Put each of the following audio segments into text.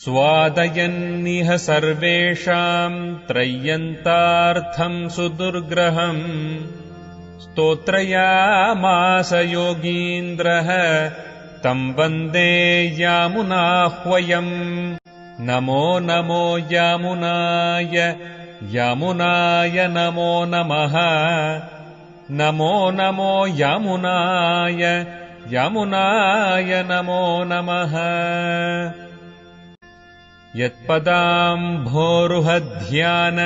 स्वादयन्निह सर्वेषाम् त्रय्यन्तार्थम् सुदुर्ग्रहम् स्तोत्रयामास योगीन्द्रः तम् वन्दे यामुनाह्वयम् नमो नमो यामुनाय यामुनाय नमो नमः नमो नमो यामुनाय यामुनाय नमो नमः यत्पदाम्भोरुहध्यान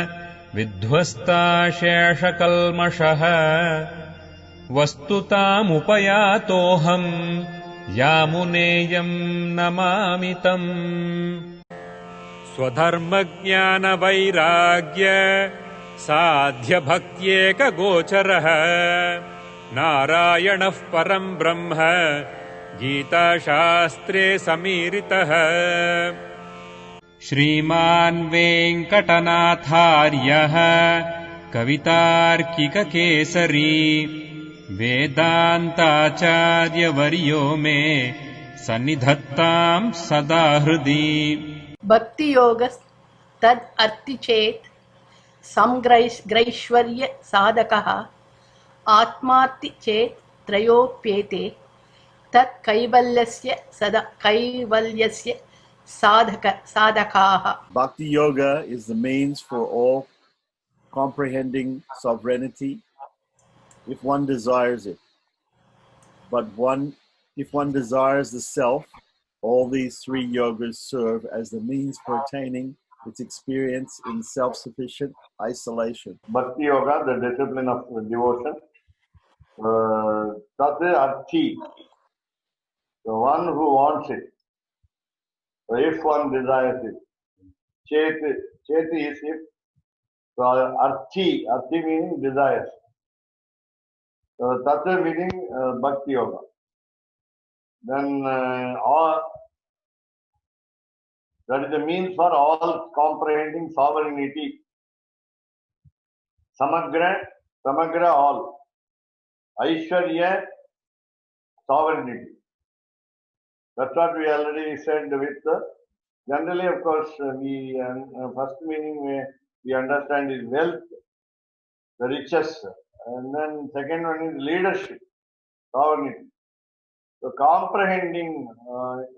विध्वस्ताशेषकल्मषः वस्तुतामुपयातोऽहम् यामुनेयम् नमामि तम् स्वधर्मज्ञानवैराग्य साध्यभक्त्येकगोचरः नारायणः परम् ब्रह्म गीताशास्त्रे समीरितः श्रीमान् वेङ्कटनाथार्यः कवितार्किककेसरी वेदान्ताचार्यवर्यो मे सन्निधत्ताम् सदा हृदि भक्ति योग तद अर्ति चेत समग्रैश्वर्य साधकः आत्मार्ति चेत त्रयोप्येते तत् कैवल्यस्य साधकाः. Bhakti yoga is the means for all comprehending sovereignty if one desires it. But if one desires the self, all these three yogas serve as the means for attaining its experience in self-sufficient isolation. Bhakti yoga, the discipline of devotion, that is arthi, the one who wants it. So if one desires it, cheti is if. So arthi meaning desires. So tatra meaning bhakti yoga. Then that is the means for all comprehending sovereignty. Samagra all. Aishwarya, sovereignty. That's what we already said with generally, of course, we first meaning we understand is wealth, the riches, and then second one is leadership, sovereignty. So comprehending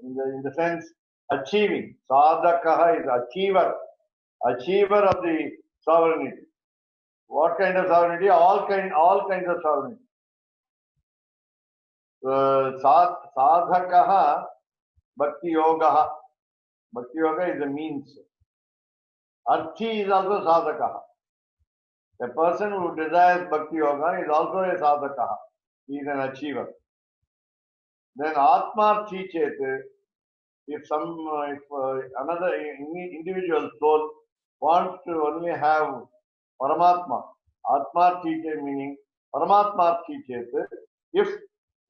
in the sense achieving. Sadhakaha is achiever of the sovereignty. What kind of sovereignty? All kinds of sovereignty. Sadhakaha bhakti yoga. Bhakti yoga is the means. Arthi is also sadhakaha. A person who desires bhakti yoga is also a sadhakaha. He is an achiever. Then atmarthi chet, if another individual soul wants to only have Paramatma, atmarthi chet meaning Paramatmarthi chet, if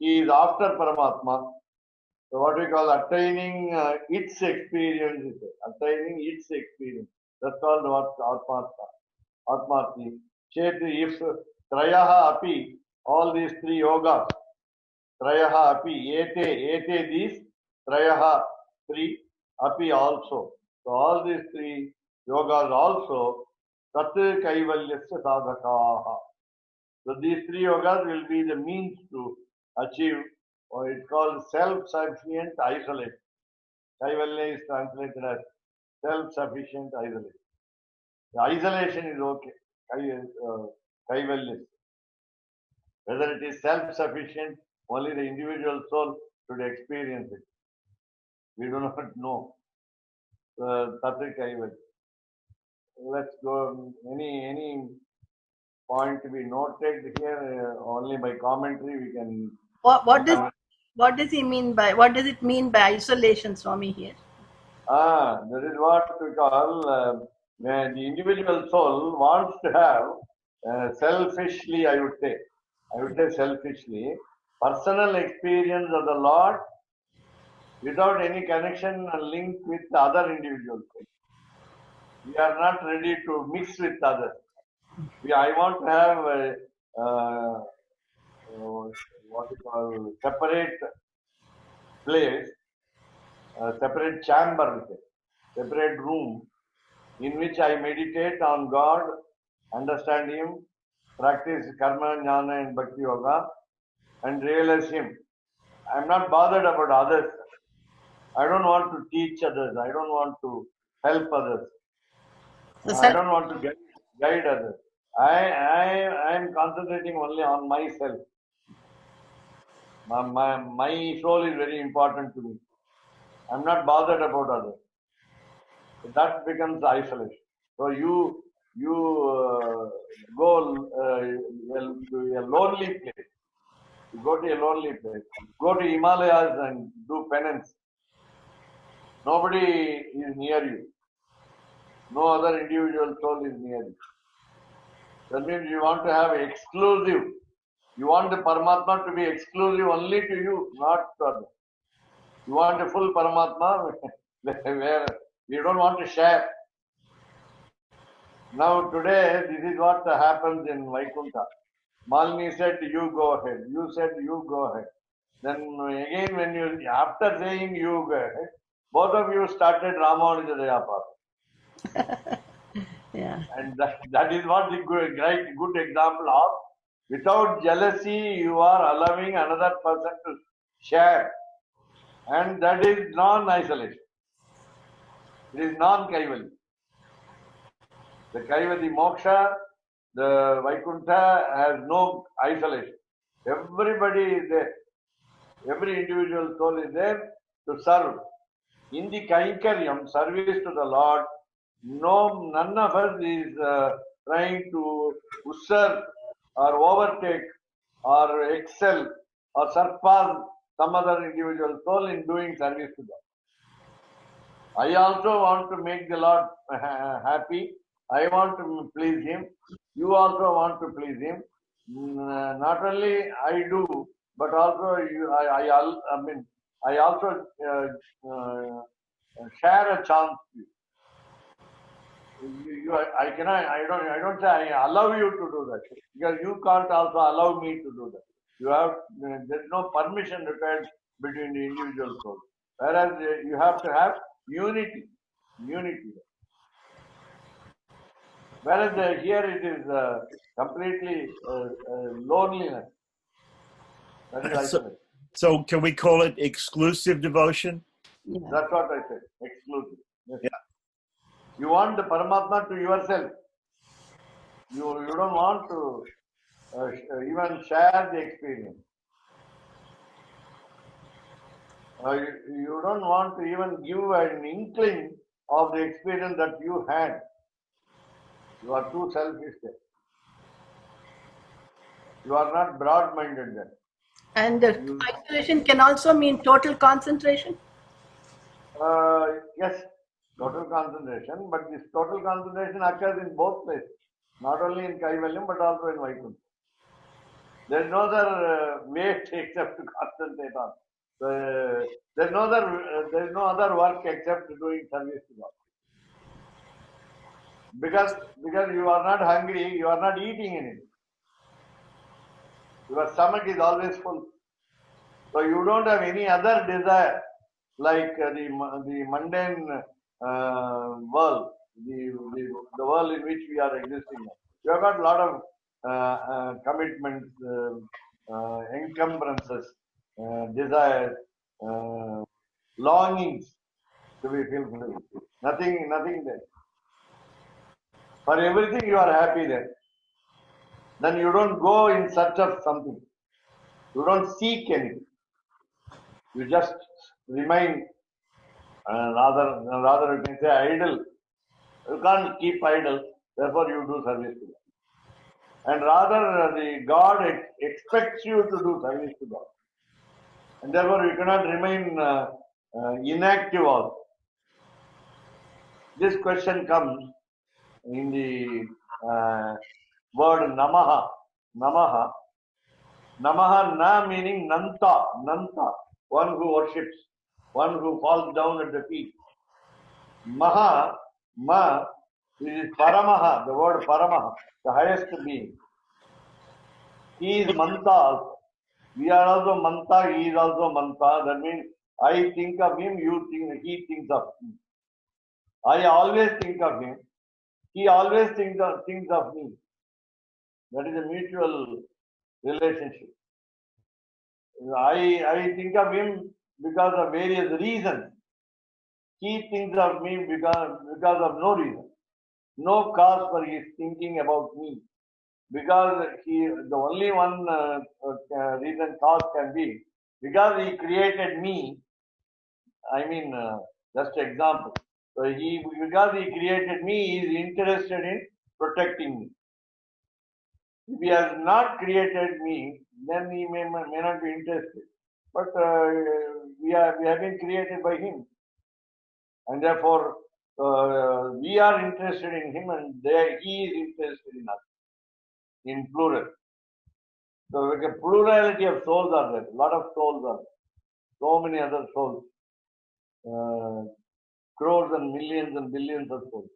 he is after Paramatma, so what we call attaining its experience, that's called what atmarthi chet. If trayaha api, all these three yogas, trayaha api, ete these, trayaha three, api also. So all these three yogas also, tat kaivalyasya sadhakaha. So these three yogas will be the means to achieve, or it's called self-sufficient isolation. Kaivalya is translated as self-sufficient isolation. The isolation is okay. Kaivalya. Whether it is self-sufficient, only the individual soul should experience it. We do not know. Tatra Kaivalya. Let's go. Any point to be noted here? Only by commentary we can. What does it mean by isolation, Swami, here? That is what we call when the individual soul wants to have selfishly, I would say selfishly, personal experience of the Lord without any connection and link with the other individuals. We are not ready to mix with others. I want to have what we call separate place, separate chamber with it. separate room in which I meditate on God, understand Him, practice karma, jnana and bhakti yoga, and realize Him. I'm not bothered about others. I don't want to teach others. I don't want to help others. So I don't want to guide others. I am concentrating only on myself. My soul is very important to me. I'm not bothered about others. That becomes isolation. So you go to a lonely place. You go to a lonely place. Go to Himalayas and do penance. Nobody is near you. No other individual soul is near you. That means you want to have exclusive. You want the Paramatma to be exclusive only to you, not to others. You want a full Paramatma where you don't want to share. Now today, this is what happens in Vaikuntha. Malini said, you go ahead. You said, you go ahead. Then again, when you, after saying you go ahead, both of you started Ramanuja Dayapatha. yeah. And that is what the good example of. Without jealousy, you are allowing another person to share. And that is non-isolation. It is non-Kaivalya. The Kaivali Moksha, the Vaikuntha has no isolation. Everybody is there. Every individual soul is there to serve. In the Kainkaryam, service to the Lord, none of us is trying to usurp or overtake or excel or surpass some other individual soul in doing service to God. I also want to make the Lord happy. I want to please Him. You also want to please Him. Not only I do, but also I also share a chance. I don't say I allow you to do that because you can't also allow me to do that. You have there is no permission required between the individual souls. Whereas you have to have unity. Whereas here it is completely loneliness. That is isolation. So can we call it exclusive devotion? Yeah. That's what I said. Exclusive. Yes. Yeah. You want the Paramatma to yourself. You don't want to even share the experience. You don't want to even give an inkling of the experience that you had. You are too selfish there. You are not broad-minded then. And isolation can also mean total concentration. Yes, total concentration, but this total concentration occurs in both places, not only in Kaivalyam but also in Vaikuntha. There is no other way except to concentrate on. There is no other work except doing service to God. Because you are not hungry, you are not eating anything. Your stomach is always full. So you don't have any other desire like the mundane world, the world in which we are existing now. You have got a lot of commitments, encumbrances, desires, longings to be fulfilled. Nothing there. For everything you are happy there. Then you don't go in search of something. You don't seek anything. You just remain rather you can say idle. You can't keep idle, therefore you do service to God. And rather the God expects you to do service to God. And therefore you cannot remain inactive also. This question comes in the word namaha. Namaha. Namaha na meaning nanta. Nanta. One who worships. One who falls down at the feet. Maha. Ma. This is Paramaha, the word Paramaha, the highest being. He is Manta also. We are also Manta, he is also Manta. That means I think of him, he thinks of me. I always think of him. He always thinks of me. That is a mutual relationship. I think of him because of various reasons. He thinks of me because of no reason, no cause for his thinking about me. Because the only one reason cause can be because he created me. I mean, just example. So because he created me, he is interested in protecting me. If he has not created me, then he may not be interested. But we have been created by him, and therefore we are interested in him, and he is interested in us, in plural. So like a plurality of souls are there. A lot of souls are there. So many other souls, crores and millions and billions of souls,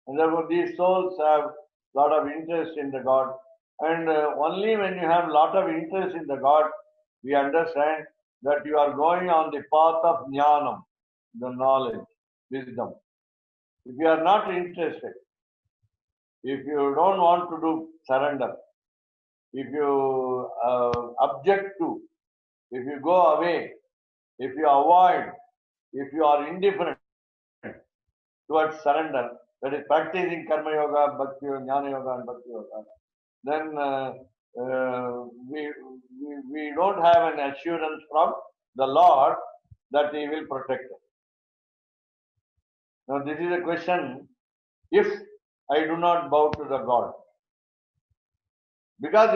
and therefore these souls have a lot of interest in the God. And only when you have a lot of interest in the God, we understand that you are going on the path of jnanam, the knowledge, wisdom. If you are not interested, if you don't want to do surrender, if you object to, if you go away, if you avoid, if you are indifferent towards surrender, that is practicing karma yoga, bhakti yoga, jnana yoga, and bhakti yoga, then we don't have an assurance from the Lord that He will protect us. Now, this is a question: if I do not bow to the God, because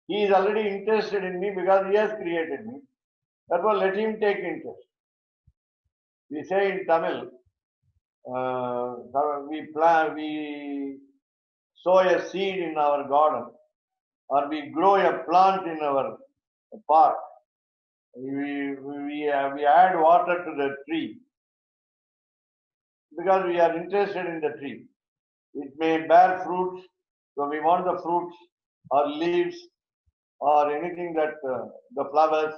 He is already interested in me, because He has created me, therefore let Him take interest. We say in Tamil, we sow a seed in our garden, or we grow a plant in our park. We add water to the tree because we are interested in the tree. It may bear fruits, so we want the fruits or leaves or anything that the flowers.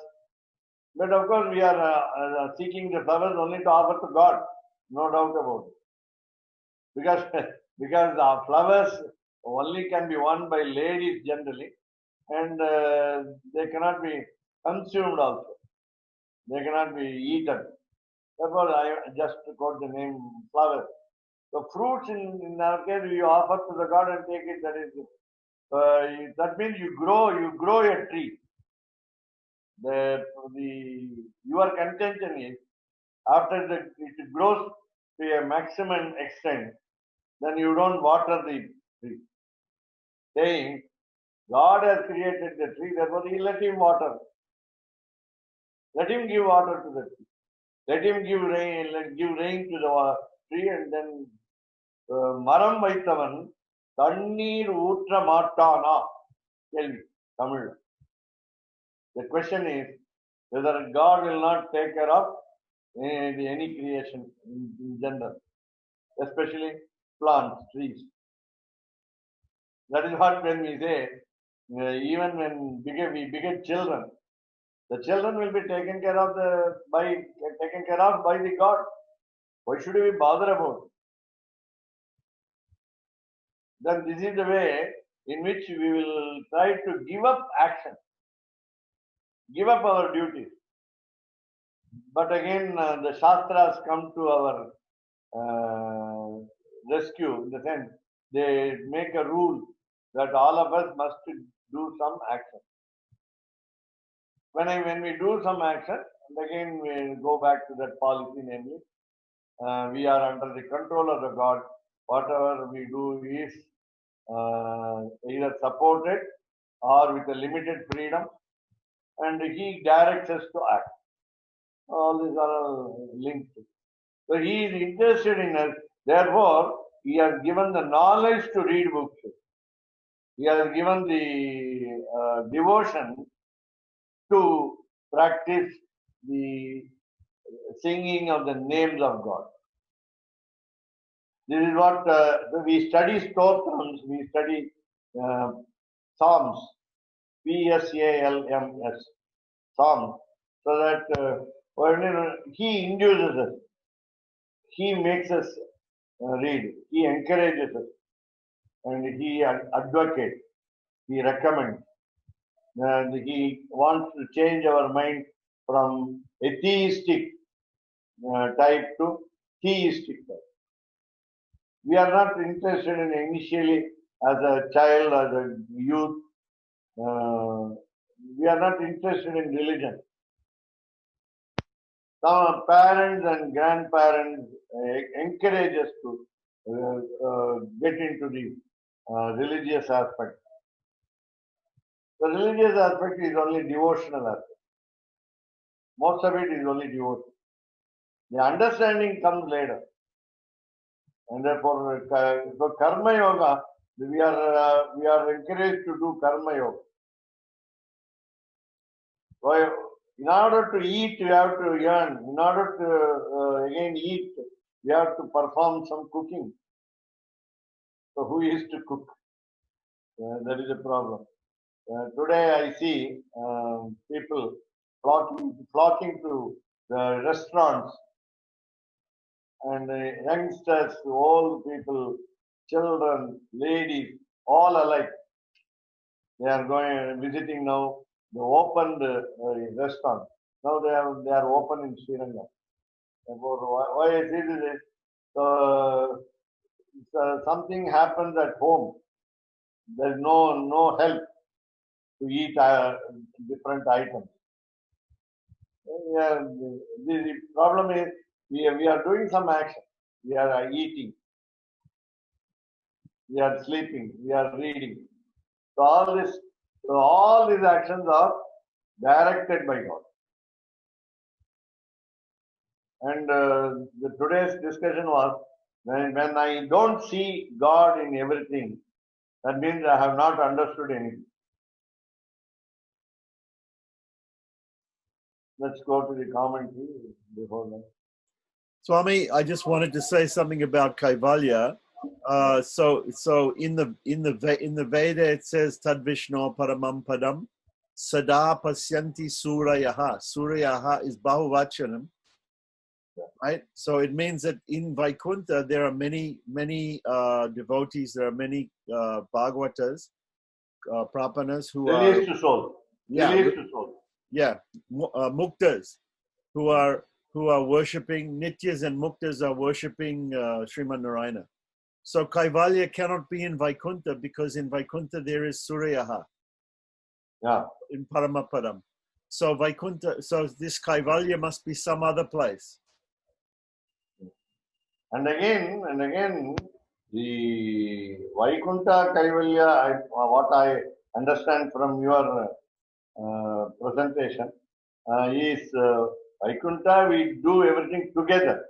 But of course, we are seeking the flowers only to offer to God, no doubt about it. Because our flowers only can be won by ladies generally, and they cannot be consumed also. They cannot be eaten. Therefore, I just quote the name flower. So fruits in our case we offer to the God and take it. That means you grow a tree. Your contention is after it grows to a maximum extent, then you don't water the tree. Saying God has created the tree, therefore He let Him water. Let Him give water to the tree. Let Him give rain to the tree, and then மரம் வைத்தவன் தண்ணீர் ஊற்ற மாட்டானா கேள்வி Tamil. The question is whether God will not take care of any creation in general, especially plants, trees. That is what when we say, even when we beget children, the children will be taken care of by the God. Why should we bother about it? Then this is the way in which we will try to give up action, give up our duties. But again, the Shastras come to our rescue in the sense they make a rule that all of us must do some action. When we do some action, again we go back to that policy, namely, we are under the control of the God. Whatever we do is either supported or with a limited freedom, and He directs us to act. All these are linked. So He is interested in us. Therefore, He has given the knowledge to read books. He has given the devotion to practice the singing of the names of God. This is what we study stotrams, we study psalms, Psalms, psalms, so that He induces us, He makes us read. He encourages us and he advocates, he recommends, and he wants to change our mind from atheistic type to theistic type. We are not interested in initially as a child, as a youth. We are not interested in religion. Some parents and grandparents encourage us to get into the religious aspect. The religious aspect is only devotional aspect. Most of it is only devotion. The understanding comes later. And therefore, so karma yoga, we are encouraged to do karma yoga. So in order to eat, we have to earn. In order to again eat, we have to perform some cooking. So who is to cook? That is a problem. Today I see people flocking to the restaurants, and youngsters, old people, children, ladies, all alike. They are going visiting now. They opened restaurant. Now they are open in Sri Lanka. Why I say this is something happens at home. There is no help to eat different items. The problem is we are doing some action. We are eating. We are sleeping. We are reading. So all these actions are directed by God. And today's discussion was when I don't see God in everything, that means I have not understood anything. Let's go to the commentary before that. Swami, I just wanted to say something about Kaivalya. So in the Veda it says Tad Vishno Paramam Padam Sada Pasyanti Surayaha. Surayaha is Bahuvachanam, right? So it means that in Vaikuntha there are many devotees. There are many Bhagavatas, Prapanas who released to soul. Released to soul. Muktas who are worshipping, Nityas and Muktas are worshipping Sriman Narayana. So Kaivalya cannot be in Vaikuntha because in Vaikuntha there is Suryaha. Yeah. In Paramapadam. So Vaikuntha, so this Kaivalya must be some other place. And again, the Vaikuntha Kaivalya, what I understand from your presentation is Vaikuntha, we do everything together.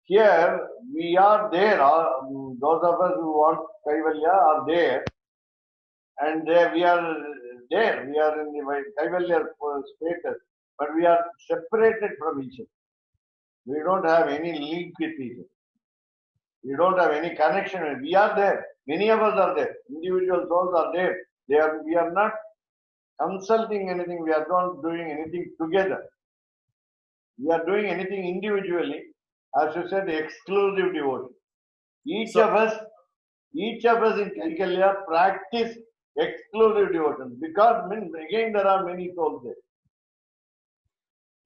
Here we are there, those of us who want Kaivalya are there, and we are there, we are in the Kaivalya status, but we are separated from each other. We don't have any link with each other. We don't have any connection. We are there. Many of us are there. Individual souls are there. We are not consulting anything. We are not doing anything together. We are doing anything individually. As you said, exclusive devotion. Each of us in Kaivalya practice exclusive devotion because again there are many souls there.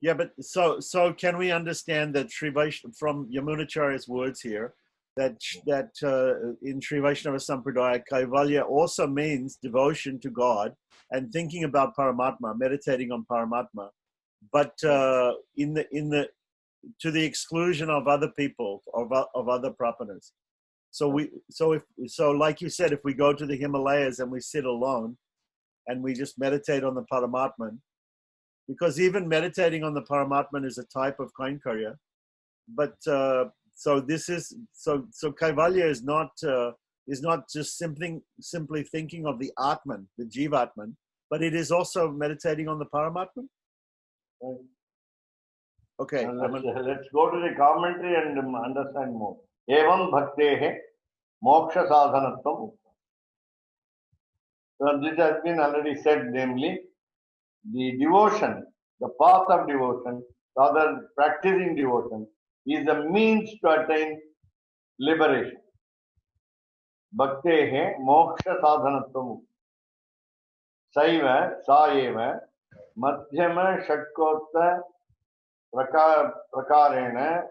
Yeah, but so can we understand that Sri Vaishnava, from Yamunacharya's words here, that in Sri Vaishnava Sampradaya, Kaivalya also means devotion to God and thinking about Paramatma, meditating on Paramatma, but to the exclusion of other people, of other prapanas. So like you said, if we go to the Himalayas and we sit alone and we just meditate on the Paramatman, because even meditating on the Paramatman is a type of Kainkarya, but so Kaivalya is not just simply thinking of the Atman, the Jivatman, but it is also meditating on the Paramatman. Okay. Let's go to the commentary and understand more. Evam bhaktehe moksha sadhanatvam. So this has been already said, namely, the devotion, the path of devotion, rather practicing devotion, is a means to attain liberation. Bhaktehe moksha sadhanatvam. Saiva saeva madhyama shatkota prakarena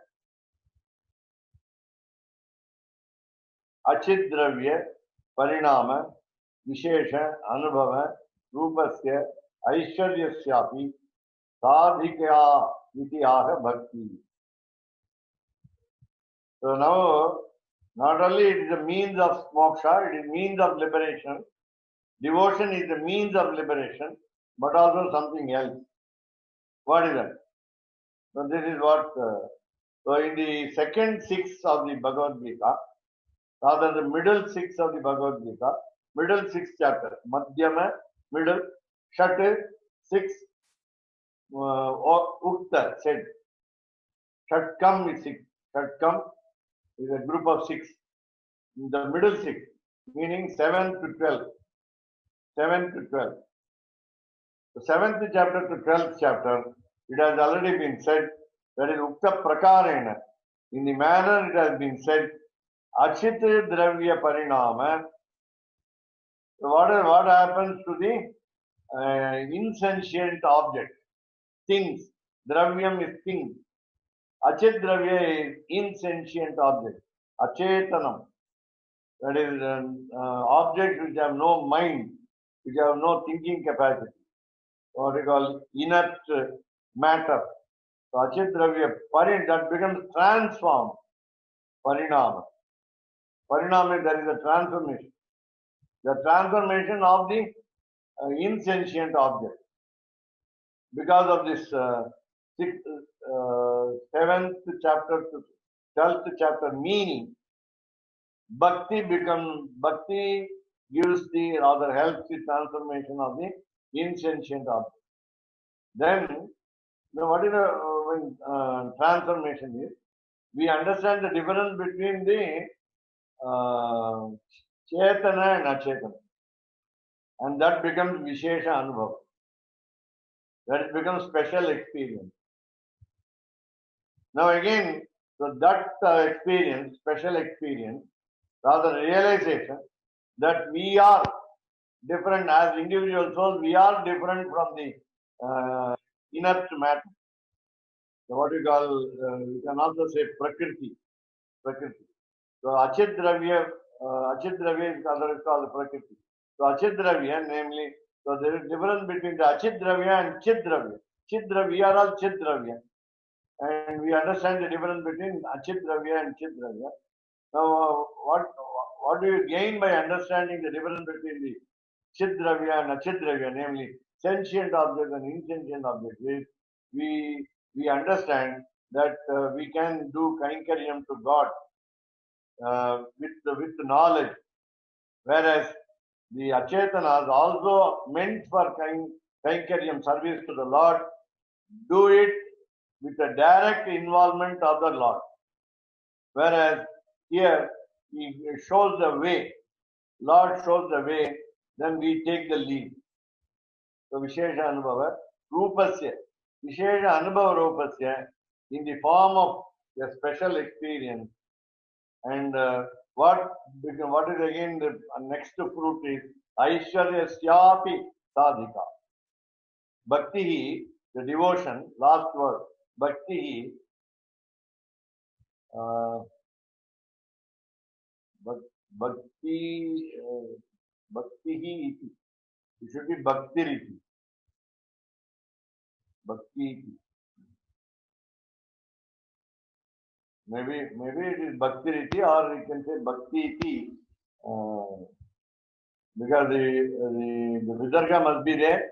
achidravya parinama vishesha anubhava rupasya aishwaryasyapi sadhikaya itiyaha bhakti. So now, not only it is a means of moksha, it is means of liberation. Devotion is the means of liberation, but also something else. What is that? So this is what. So in the second six of the Bhagavad Gita, rather the middle six of the Bhagavad Gita, middle six chapter, Madhyama, middle, Shat, six, Ukta, said. Shatkam is six. Shatkam is a group of six. The middle six, meaning 7 to 12. 7 to 12. The 7th chapter to 12th chapter, it has already been said, that is Ukta Prakarena. In the manner it has been said, Achita Dravya Parinama. So what happens to the insentient object? Things. Dravyam is things. Achit Dravya is insentient object. Achetanam. That is objects which have no mind, which have no thinking capacity. What we call inert matter. So Achit Dravya, that becomes transformed. Parinama. Parinama, there is a transformation. The transformation of the insentient object. Because of this 7th chapter to 12th chapter meaning, Bhakti gives the, rather helps the transformation of the insentient object. Then, what is the transformation is? We understand the difference between the Chetana and Achetana. And that becomes Vishesha Anubhava. That becomes special experience. Now again, so that experience, special experience, rather realization that we are different as individual souls, we are different from the inert matter. So what we call, you can also say Prakriti. So Achit Dravya is otherwise called Prakriti. So Achit Dravya, namely, so there is difference between the Achit Dravya and Chit Dravya. Chit Dravya, we are all Chit Dravya. And we understand the difference between Achit Dravya and Chit Dravya. Now, what do you gain by understanding the difference between the Chit Dravya and Achit Dravya, namely sentient object and insentient object? We understand that we can do Kainkaryam to God with knowledge, whereas the Achetanas also meant for Kainkaryam service to the Lord, do it with a direct involvement of the Lord. Whereas here, He shows the way, Lord shows the way, then we take the lead. So Vishesha Anubhava Rupasya. Vishesha Anubhava Rupasya in the form of a special experience. And what is again the next fruit is Aishwaryasyapi Sadhika. Bhakti, the devotion, last word. Bhakti, Bhakti, Bhakti, it should be Bhaktiriti. Bhakti. Maybe it is Bhaktiriti, or you can say Bhakti, because the Visarga must be there.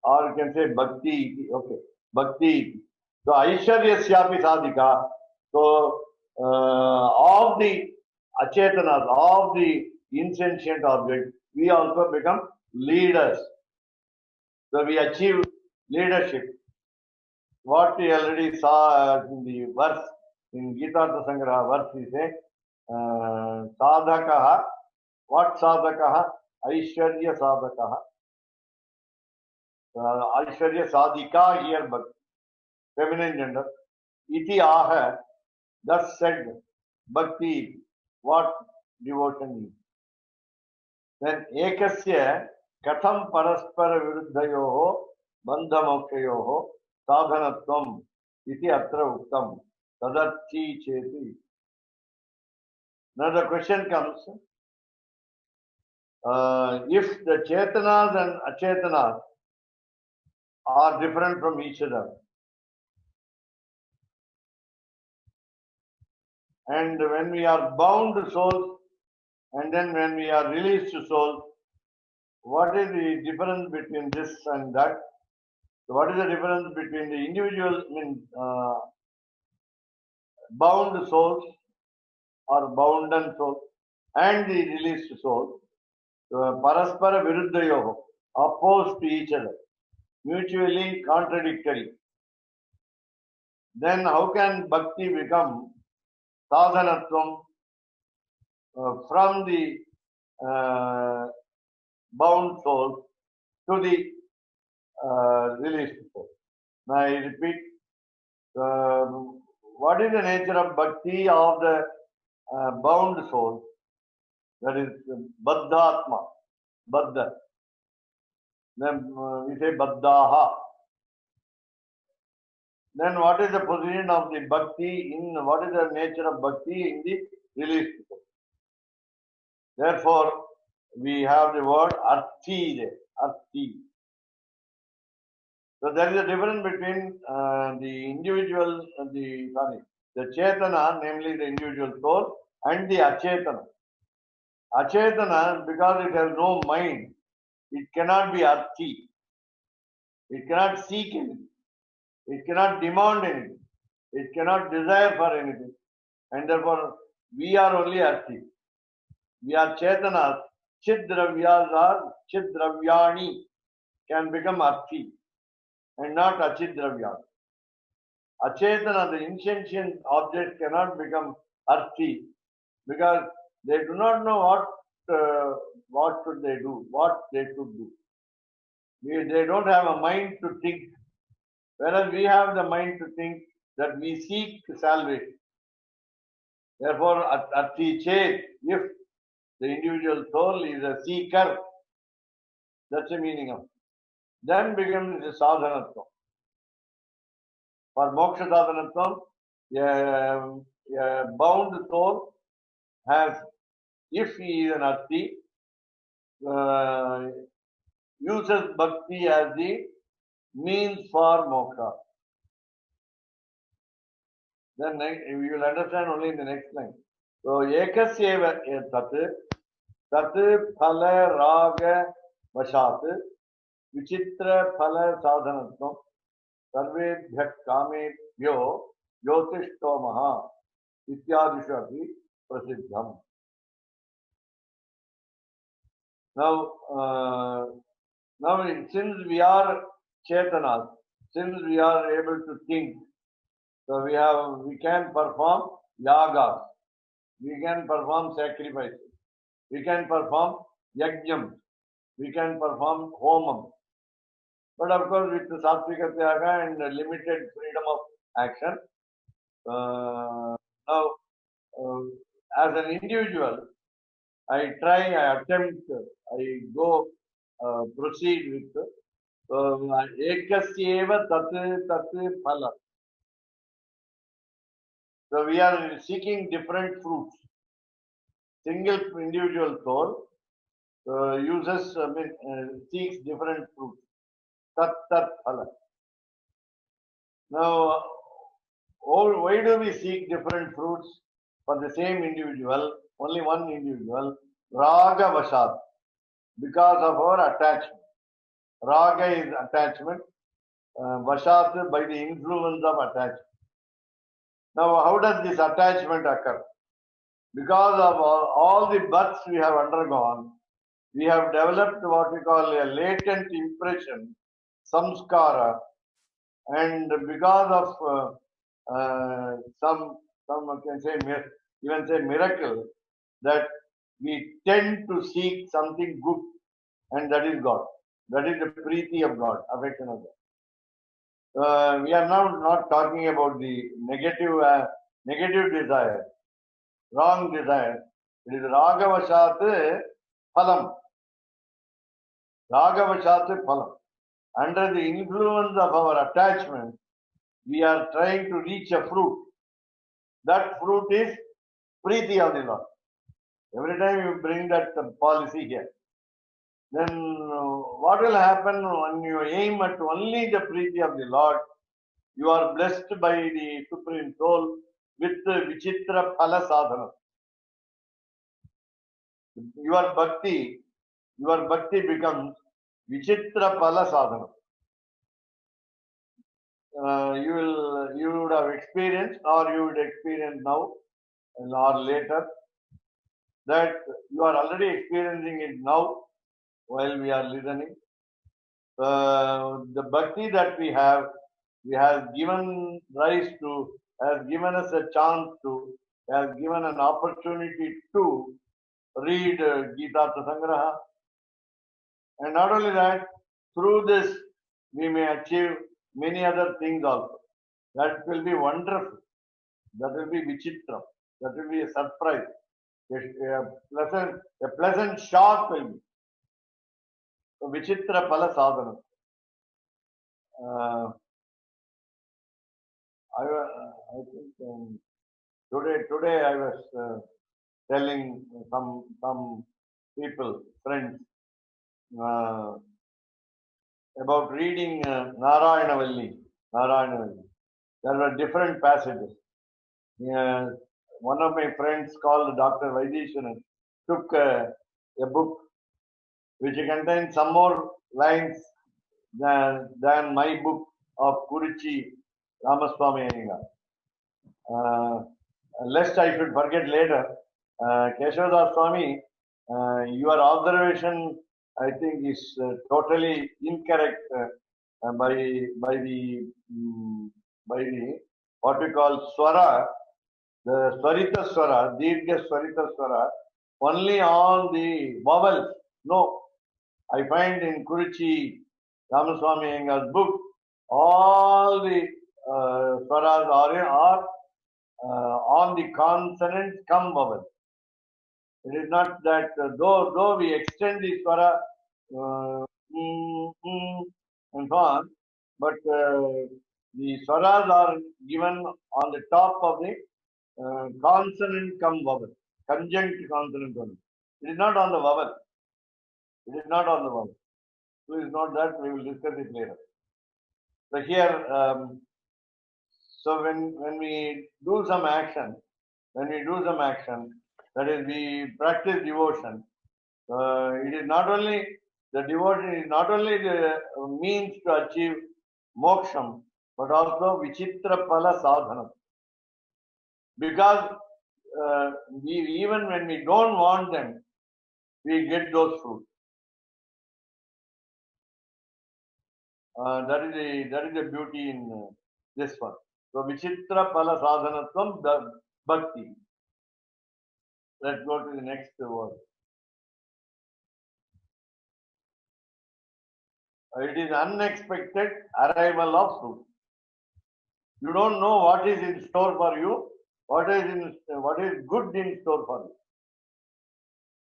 Or you can say Bhakti, okay, Bhakti. So Aishwaryasyapi Sadhika. So of the Achetanas, of the insentient objects, we also become leaders. So we achieve leadership. What we already saw in the verse, in Gitartha Sangraha verse, we say, Sadhakaha, what Sadhakaha? Aishwarya Sadhakaha. Aishwarya Sadhika here, but feminine gender. Iti aha, thus said, bhakti, what devotion is. Then ekasya katham paraspara viruddhayoho bandhamokshayoho sadhanatvam iti atra uktam tadarthi cheti. Now the question comes, if the chetanas and achetanas are different from each other, and when we are bound to souls and then when we are released to souls, what is the difference between this and that? What is the difference between the individual, bound souls or bounden souls and the released souls? Paraspara viruddhayoho, opposed to each other, mutually contradictory. Then how can bhakti become sadhanatvam from the bound soul to the released soul? Now I repeat, what is the nature of bhakti of the bound soul? That is baddhatma, baddha. Then we say baddhaha. Then what is the position of the bhakti in, what is the nature of bhakti in the released soul? Therefore, we have the word arthi there, arthi. So there is a difference between the individual, the chetana, namely the individual soul, and the achetana. Achetana, because it has no mind, it cannot be arthi. It cannot seek anything. It cannot demand anything. It cannot desire for anything. And therefore, we are only arthi. We are chetanas. Chidravyas are chidravyani, can become arthi and not achidravyas. Achetana, the insentient object, cannot become arthi because they do not know what should they do, what they should do. They don't have a mind to think, whereas we have the mind to think, that we seek salvation. Therefore, arthi chet, if the individual soul is a seeker, that's the meaning of it. Then becomes the sadhanatvam. For moksha sadhanatvam, a bound soul has, if he is an arthi, uses bhakti as the means for moksha. Then we will understand only in the next line. So, ekasyeva tat phala raga vashat vichitra phala sadhanatvam sarvebhyak kamebhyo jyotishtomaha ityadishu api prasiddham. Now, since we are chetanas, since we are able to think, so we can perform yagas, we can perform sacrifices, we can perform yajnam, we can perform homam. But of course, with the sattvika tyaga and limited freedom of action, as an individual, I attempt, I go proceed with ekasyeva tat phala. So we are seeking different fruits. Single individual soul seeks different fruits. Tat phala. Now, why do we seek different fruits for the same individual, only one individual? Raga vashat, because of our attachment. Raga is attachment, vashat by the influence of attachment. Now, how does this attachment occur? Because of all the births we have undergone, we have developed what we call a latent impression, samskara, and because of some can say, even say miracle, that we tend to seek something good, and that is God. That is the preeti of God, affection of God. We are now not talking about the negative desire, wrong desire. It is Ragavashat Phalam. Ragavashat Phalam. Under the influence of our attachment, we are trying to reach a fruit. That fruit is Preeti of the Lord. Every time you bring that policy here, then what will happen when you aim at only the Preeti of the Lord? You are blessed by the Supreme Soul with the Vichitra Phala Sadhana. Your bhakti becomes Vichitra Phala Sadhana. You would have experienced, or you would experience now or later, that you are already experiencing it now while we are listening. The bhakti that we have given rise to, has given us a chance to, has given an opportunity to read Gitartha Sangraha. And not only that, through this we may achieve many other things also. That will be wonderful. That will be vichitra. That will be a surprise. A pleasant shock will be. So vichitra phala sadhana. I think today I was telling some people, friends, about reading Narayanavali. There were different passages. One of my friends called Dr. Vaidishwaran took a book which contains some more lines than my book of Kurichi Ramaswamy Iyengar. Lest I should forget later, Keshavdas Swami, your observation, I think, is totally incorrect by the what we call swara, the Swarita Swara, Dirgha Swarita Swara, only on the vowels. No, I find in Kurichi Ramaswamy Iyengar's book, all the swaras are on the consonants come vowel. It is not that though we extend the swara and so on, but the swaras are given on the top of the consonant come vowel, conjunct consonant only. It is not on the vowel. It is not on the vowel. So it's not that, we will discuss it later. So here, so when we do some action, that is, we practice devotion. It is not only the devotion is not only the means to achieve moksham, but also vichitra phala sadhana. Because even when we don't want them, we get those fruits. That is the beauty in this one. So vichitra phala sadhanatvam bhakti. Let's go to the next word. It is unexpected arrival of fruit. You don't know what is in store for you, what is good in store for you.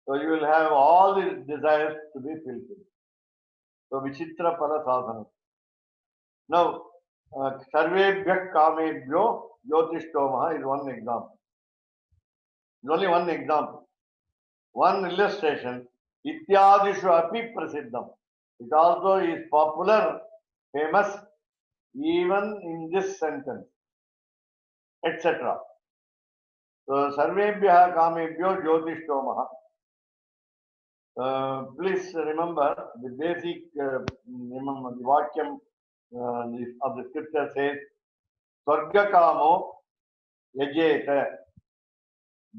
So you will have all these desires to be fulfilled. So vichitra phala sadhana. Now, sarvebhyak kamebhyo jyotishtomaha is one example. It's only one example. One illustration. Ityadishu api prasiddham. It also is popular, famous, even in this sentence, etc. So, sarvebhya kamebhyo jyotishtomaha. Please remember the basic, remember the vakyam of the scripture says, Swarga kamo yajeta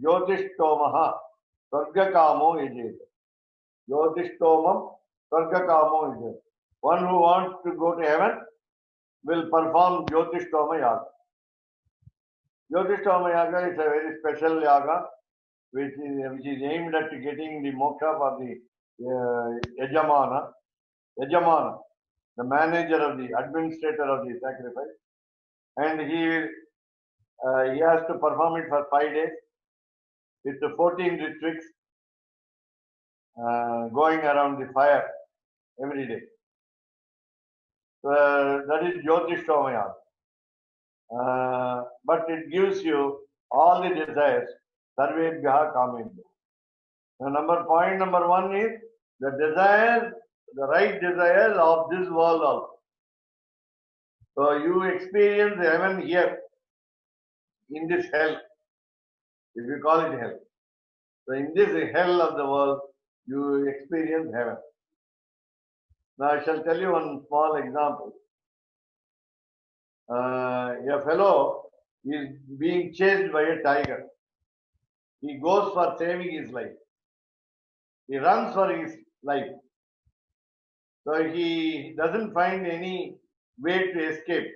jyotishtomaha Swarga kamo yajeta. Jyotishtomam Swarga kamo yajeta. One who wants to go to heaven will perform Jyotishtoma Yaga. Jyotishtoma Yaga is a very special yaga which is aimed at getting the moksha for the Yajamana. the manager of the administrator of the sacrifice, and he has to perform it for 5 days with the 14 retreats going around the fire every day. That is Jyotishamaya. But it gives you all the desires. Sarvebhya kamebhya. Point number one is the desires, the right desires of this world also. So you experience heaven here in this hell, if you call it hell. So in this hell of the world, you experience heaven. Now I shall tell you one small example. A fellow is being chased by a tiger. He goes for saving his life. He runs for his life. So he doesn't find any way to escape.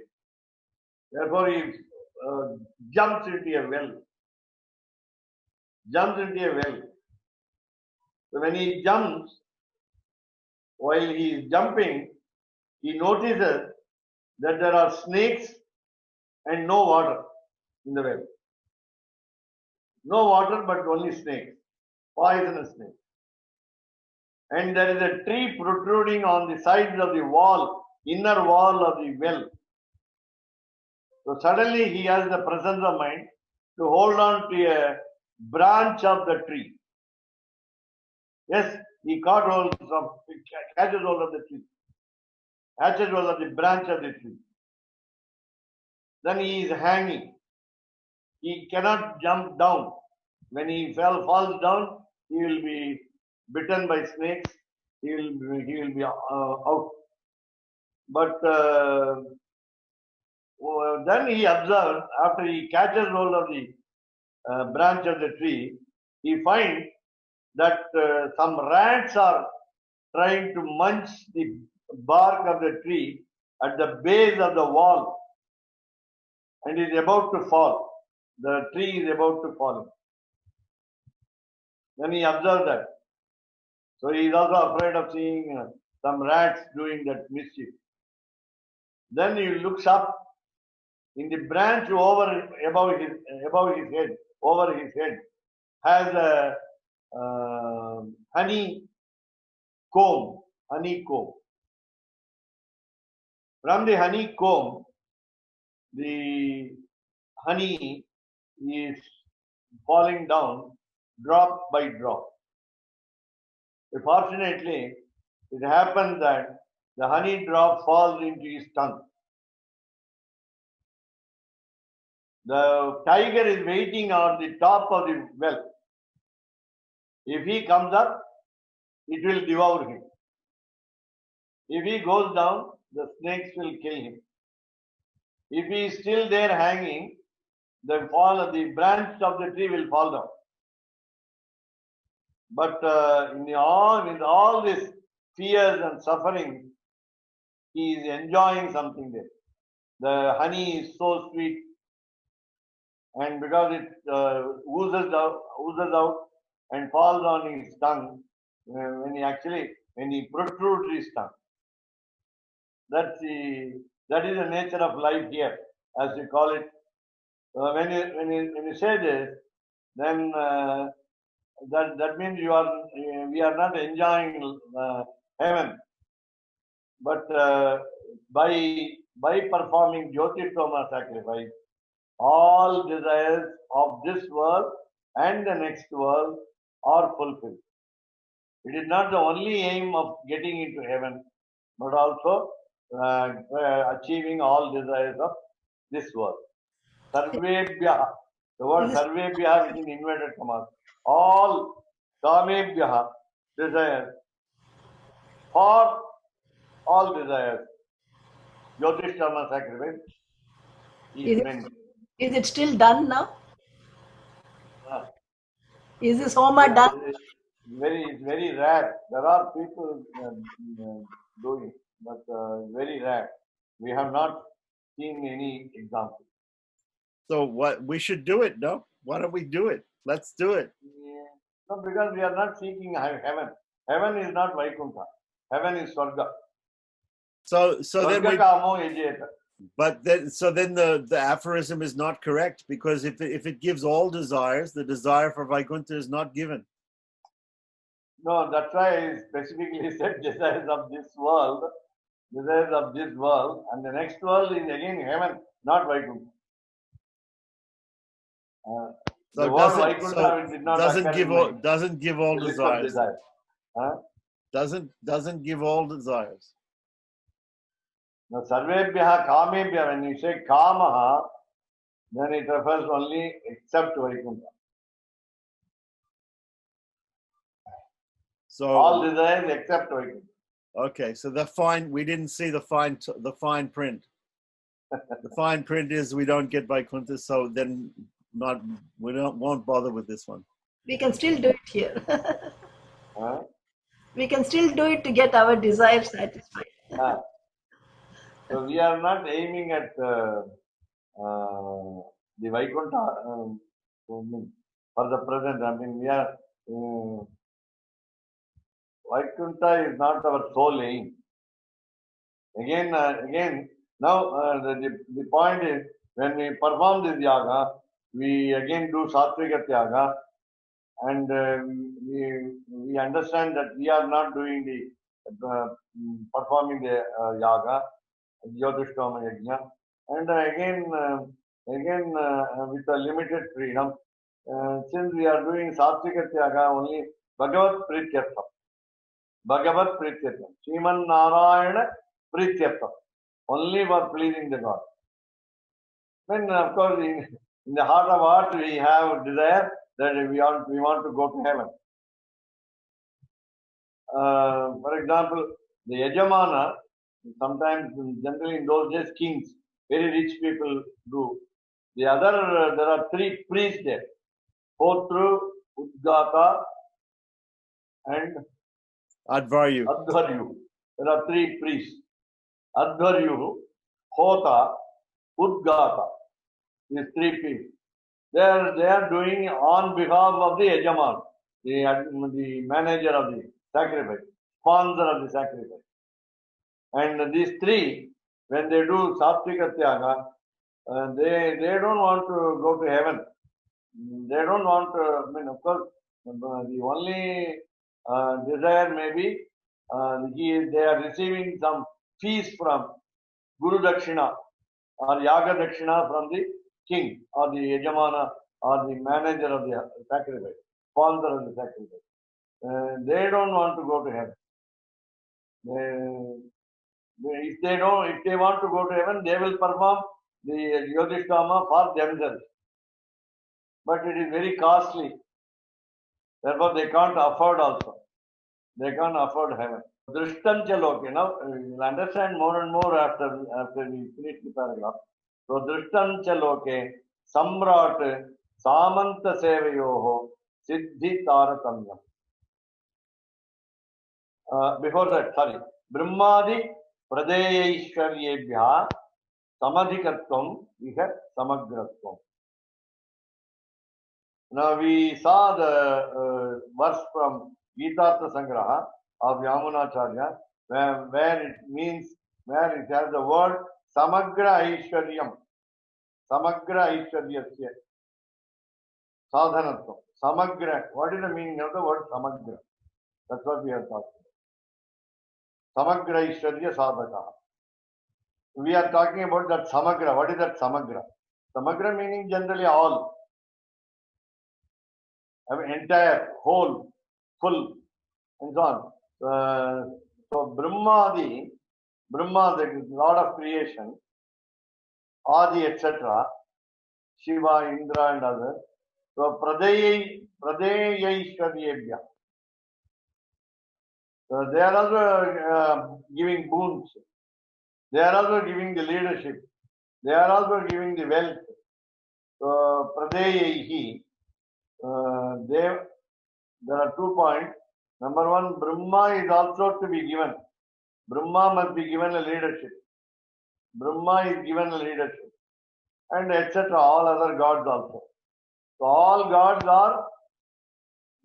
Therefore, he jumps into a well. So when he jumps, while he is jumping, he notices that there are snakes and no water in the well. No water, but only snakes, poisonous snakes. And there is a tree protruding on the sides of the wall, inner wall of the well. So suddenly he has the presence of mind to hold on to a branch of the tree. Yes, he catches hold of the tree, catches hold of the branch of the tree. Then he is hanging. He cannot jump down. When he falls down, he will be bitten by snakes. He will be out. But then he observes, after he catches hold of the branch of the tree, he finds that some rats are trying to munch the bark of the tree at the base of the wall, and is about to fall. The tree is about to fall. Then he observed that. So he is also afraid of seeing some rats doing that mischief. Then he looks up in the branch above his head, has a honeycomb. From the honeycomb, the honey is falling down drop by drop. Fortunately, it happens that the honey drop falls into his tongue. The tiger is waiting on the top of the well. If he comes up, it will devour him. If he goes down, the snakes will kill him. If he is still there hanging, the branch of the tree will fall down. But with all this fears and suffering, he is enjoying something there. The honey is so sweet, and because it oozes out and falls on his tongue, when he protrudes his tongue. That is the nature of life here, as we call it. When you say this, then that means we are not enjoying heaven, but by performing Jyotirtoma sacrifice, all desires of this world and the next world are fulfilled. It is not the only aim of getting into heaven, but also achieving all desires of this world. Sarvebhya. The word Sarvebhya is in inverted commas. All Kamebhya desires. For all desires. Jyotishtama sacrifice is meant. Is it still done now? Is this Homa done? It's very rare. There are people doing, but very rare. We have not seen any example. So what we should do it, no? Why don't we do it? Let's do it. No, because we are not seeking heaven. Heaven is not Vaikuntha. Heaven is Swarga. So then we, Swargakamo yajeta. but then the aphorism is not correct, because if it gives all desires, the desire for Vaikuntha is not given. No, that's why I specifically said desires of this world, and the next world is again heaven, not Vaikuntha. The word Vaikuntha did not doesn't occur give in all, my doesn't give all list of desires. desires. Doesn't give all desires. Now, sarvebhyaha kamebhya, when you say kamaha, then it refers only except Vaikuntha. So All desires except Vaikuntha. okay, so we didn't see the fine print. The fine print is we don't get Vaikuntha, so then won't bother with this one. We can still do it here. Huh? We can still do it to get our desires satisfied. So we are not aiming at the Vaikuntha for the present. I mean, we are Vaikuntha is not our sole aim. Again, now the point is, when we perform this yaga, we again do sattvika yaga, and we understand that we are not doing the performing the yaga, Jyotishtoma yajna, and again with a limited freedom. Since we are doing sattvika yaga only, Bhagavat Prityartham. Bhagavat Prityartham. Sriman Narayana Prityartham. Only for pleasing the God. Then, of course, in the heart of heart, we have desire that we want to go to heaven. For example, the Yajamana, sometimes, generally in those days, kings, very rich people do. The other, there are three priests there: Hotru, Udgata, and Advaryu. Advaryu. There are three priests: Advaryu, Hota, Udgata. These three priests. They are doing on behalf of the Yajaman, the manager of the sacrifice, sponsor of the sacrifice. And these three, when they do Sattvika Tyaga, they don't want to go to heaven. They don't want to, I mean, of course, the only desire may be they are receiving some fees from Guru Dakshina or Yaga Dakshina from the king or the Yajamana or the manager of the sacrifice, sponsor of the sacrifice. They don't want to go to heaven. If they want to go to heaven, they will perform the Yodhishtama for themselves. But it is very costly. Therefore, they can't afford also. They can't afford heaven. Drishtam chaloke. Now, you'll understand more and more after we finish the paragraph. So, drishtam chaloke samrat samanta sevayoho siddhi taratamyam. Before that, sorry. Brahmadi pradeyaishwaryebhya samadhikatvam iha samagratvam. Now we saw the verse from Gitartha Sangraha of Yamunacharya, where it has the word Samagra Aishwaryam. Samagra Aishwaryasya. Sadhanatvam. Samagra. What is the meaning of the word Samagra? That's what we are talking about. Samagra Aishwarya Sadhaka. We are talking about that Samagra. What is that Samagra? Samagra meaning generally all. I mean, entire, whole, full, and so on. So Brahma, the Lord of creation, Adi, etc., Shiva, Indra, and others. So Pradeyaishwaryebhya. So they are also giving boons. They are also giving the leadership. They are also giving the wealth. So Pradeyaihi. There are 2 points. Number one, Brahma is also to be given. Brahma must be given a leadership. Brahma is given a leadership. And etc. All other gods also. So all gods are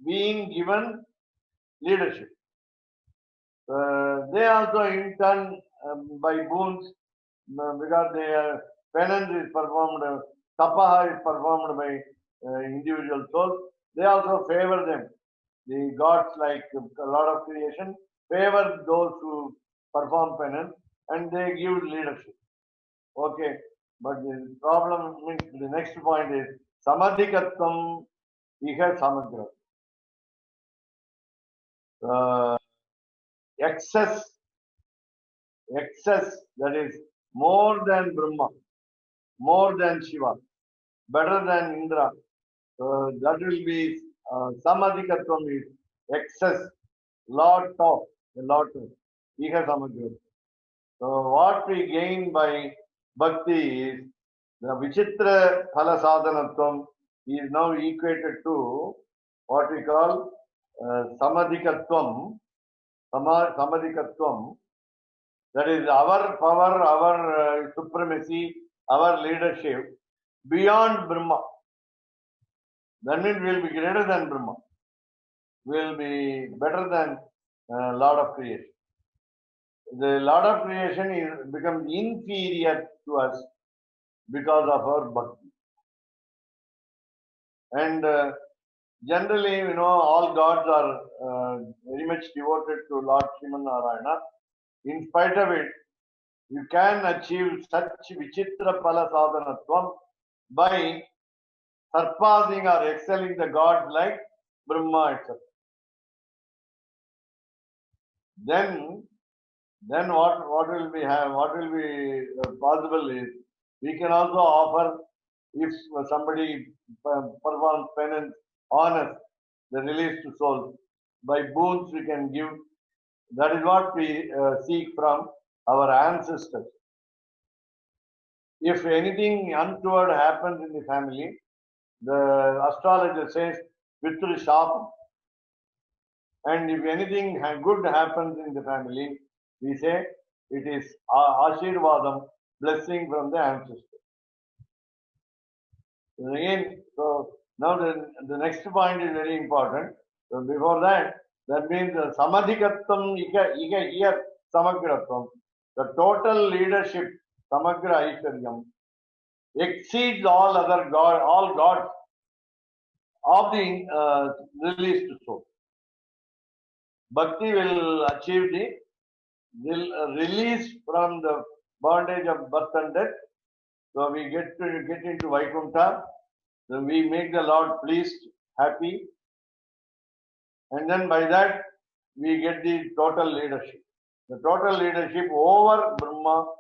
being given leadership. They also in turn by boons, because their penance is performed, tapaha is performed by individual souls. They also favor them. The gods, like a lot of creation, favor those who perform penance and they give leadership. Okay, but the problem means the next point is samadhikatvam iha samagra. Excess, that is more than Brahma, more than Shiva, better than Indra. That will be samadhikatvam is excess, lot of, a lot of. Iha samagra. So what we gain by bhakti is the vichitra phala sadhanatvam is now equated to what we call samadhikatvam, samadhikatvam, that is our power, our supremacy, our leadership beyond Brahma. That means we will be greater than Brahma. We will be better than Lord of creation. The Lord of creation is becomes inferior to us because of our bhakti. And generally, all gods are very much devoted to Lord Sriman Narayana. In spite of it, you can achieve such vichitra phala sadhanatvam by surpassing or excelling the gods like Brahma itself. Then what will be possible is we can also offer, if somebody performs penance on us, the release to souls, by boons we can give. That is what we seek from our ancestors. If anything untoward happens in the family, the astrologer says Pitru Shapam. And if anything good happens in the family, we say it is Ashirvadam, blessing from the ancestors. And again, so now the next point is very important. So before that means samadhikatvam here samagratvam. The total leadership, samagra aishwaryam, exceeds all other all gods of the released soul. Bhakti will achieve the release from the bondage of birth and death. So we get into Vaikuntha. So we make the Lord pleased, happy, and then by that we get the total leadership. The total leadership over Brahma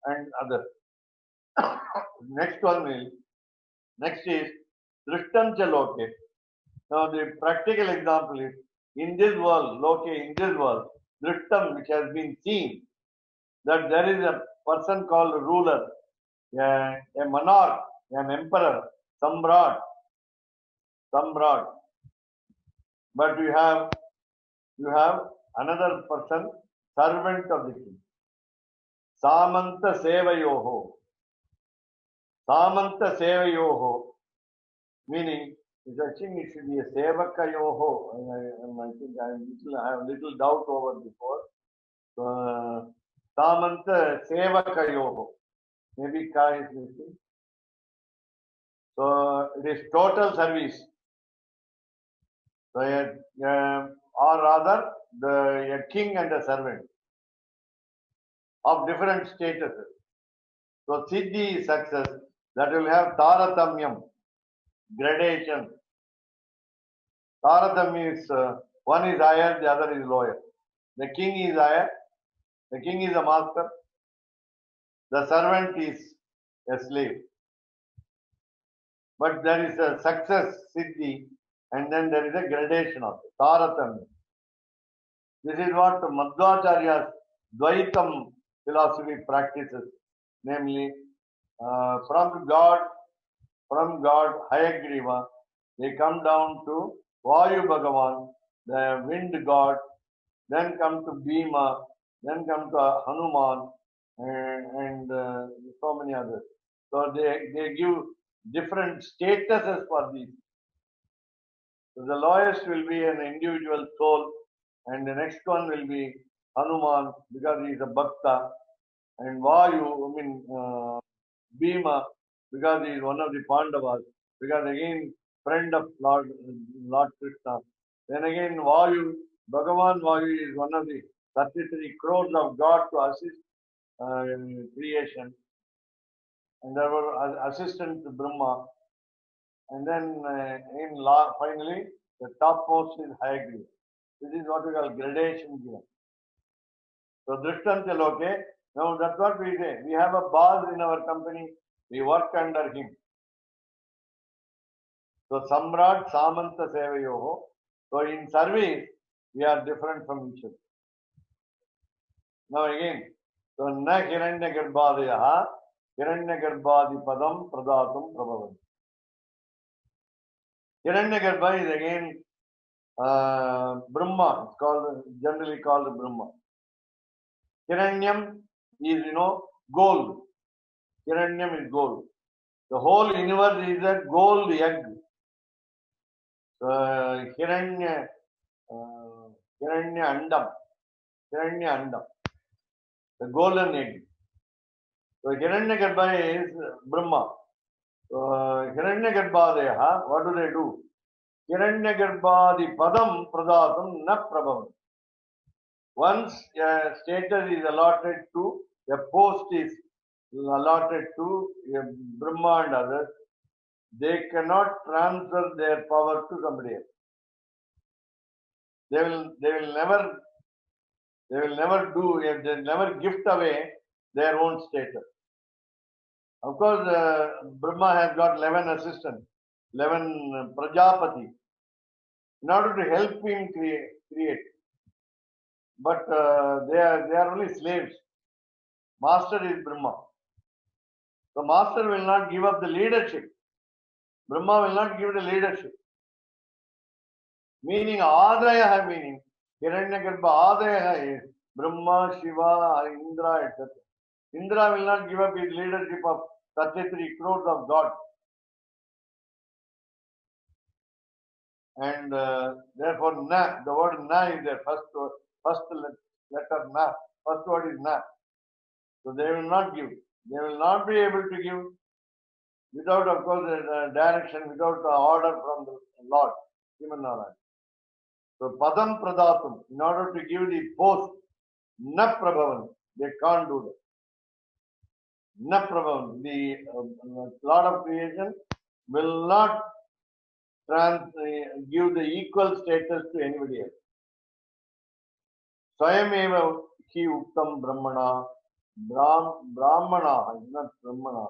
and others. Next is Drishtam cha loke. Now the practical example is in this world, loke, in this world, Drishtam, which has been seen, that there is a person called a ruler, a monarch, an emperor, Samrat. But you have another person, servant of the king. Samanta Sevayoho. Samanta Sevayoho. Meaning, I think it should be a Sevakayoho. I think I have a little doubt over before. Samanta Sevakayoho. Maybe Ka is missing. So it is total service. So or rather, a king and a servant of different statuses. So Siddhi is success, that will have Taratamyam, gradation. Taratamyam is one is higher, the other is lower. The king is higher, the king is a master, the servant is a slave. But there is a success, Siddhi, and then there is a gradation of it, Taratamyam. This is what Madhvacharya's Dvaitam philosophy practices, namely from God, Hayagriva, they come down to Vayu Bhagavan, the wind god, then come to Bhima, then come to Hanuman, and so many others. So they give different statuses for these. So the lowest will be an individual soul, and the next one will be Hanuman, because he is a Bhakta, and Vayu, Bhima, because he is one of the Pandavas, because again, friend of Lord Krishna. Then again, Vayu, Bhagavan Vayu is one of the 33 crores of God to assist creation. And there were assistants to Brahma. And then finally, the topmost is Hayagriva. This is what we call gradation given. So Drishtanta Loke, now that's what we say. We have a boss in our company, we work under him. So Samrat Samanta Sevayoho. So in service, we are different from each other. Now again, so Na Hiranya Garbhadayaha, Hiranya Garbhadi Padam Pradatum Prabhavan. Hiranya Garbha is again Brahma, it's called, generally called Brahma. Hiranyam is, gold. Hiranyam is gold. The whole universe is a gold egg. Hiranya Andam. Hiranya Andam. The golden egg. So Hiranyagarbha is Brahma. So Hiranyagarbhadeha, what do? Hiranyagarbhadi Padam Pradatam Na Prabhavam. Once a status is allotted to, a post is allotted to Brahma and others, they cannot transfer their power to somebody else. They will never gift away their own status. Of course, Brahma has got 11 assistants, 11 Prajapati, in order to help him create. But they are only slaves. Master is Brahma. The master will not give up the leadership. Brahma will not give the leadership. Meaning Adaya, meaning Hiranyagarbha Adaya is Brahma, Shiva, Indra, etc. Indra will not give up his leadership of 33 crores of God. And therefore, Na, the word Na is there. First letter Na. First word is Na. So they will not give. They will not be able to give without, of course, direction, without the order from the Lord, Srimanarayan. So Padam Pradatum, in order to give the post, Na Prabhavan, they can't do that. Na Prabhavan, the Lord of creation will not give the equal status to anybody else. Swayameva Hi Uktam Brahmana, Brahmana, not Brahmana.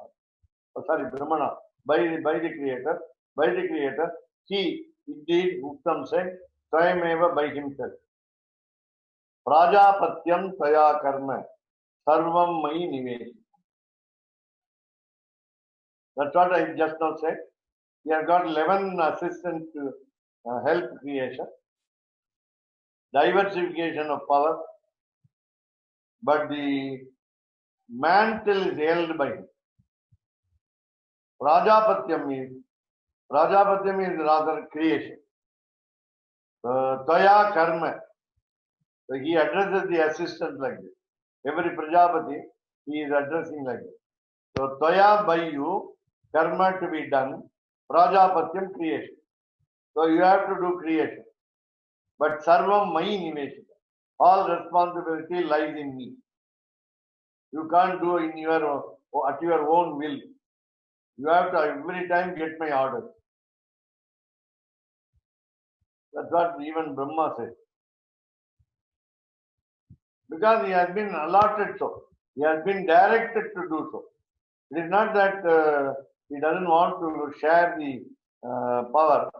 Brahmana, by the Creator, he indeed Uktam said, Swayameva by himself. Prajapatyam Taya Karma, Sarvam Mai Nivesh. That's what I just now said. He has got 11 assistants to help creation, diversification of power, but the mantle is held by him. Prajapatyam is rather creation. Taya Karma. So he addresses the assistant like this. Every Prajapati, he is addressing like this. So Taya by you, karma to be done, Prajapatyam creation. So you have to do creation. But Sarvam Mai Niveshita. All responsibility lies in me. You can't do at your own will. You have to every time get my orders. That's what even Brahma says. Because he has been allotted so. He has been directed to do so. It is not that he doesn't want to share the power,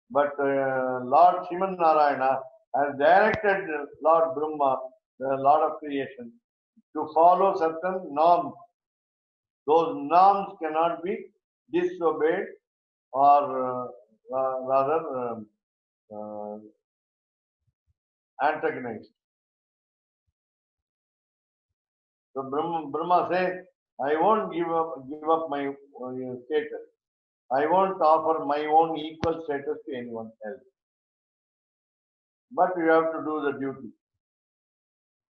but Lord Sriman Narayana has directed Lord Brahma, the Lord of creation, to follow certain norms. Those norms cannot be disobeyed or rather antagonized. So Brahma says, I won't give up my status. I won't offer my own equal status to anyone else. But you have to do the duty.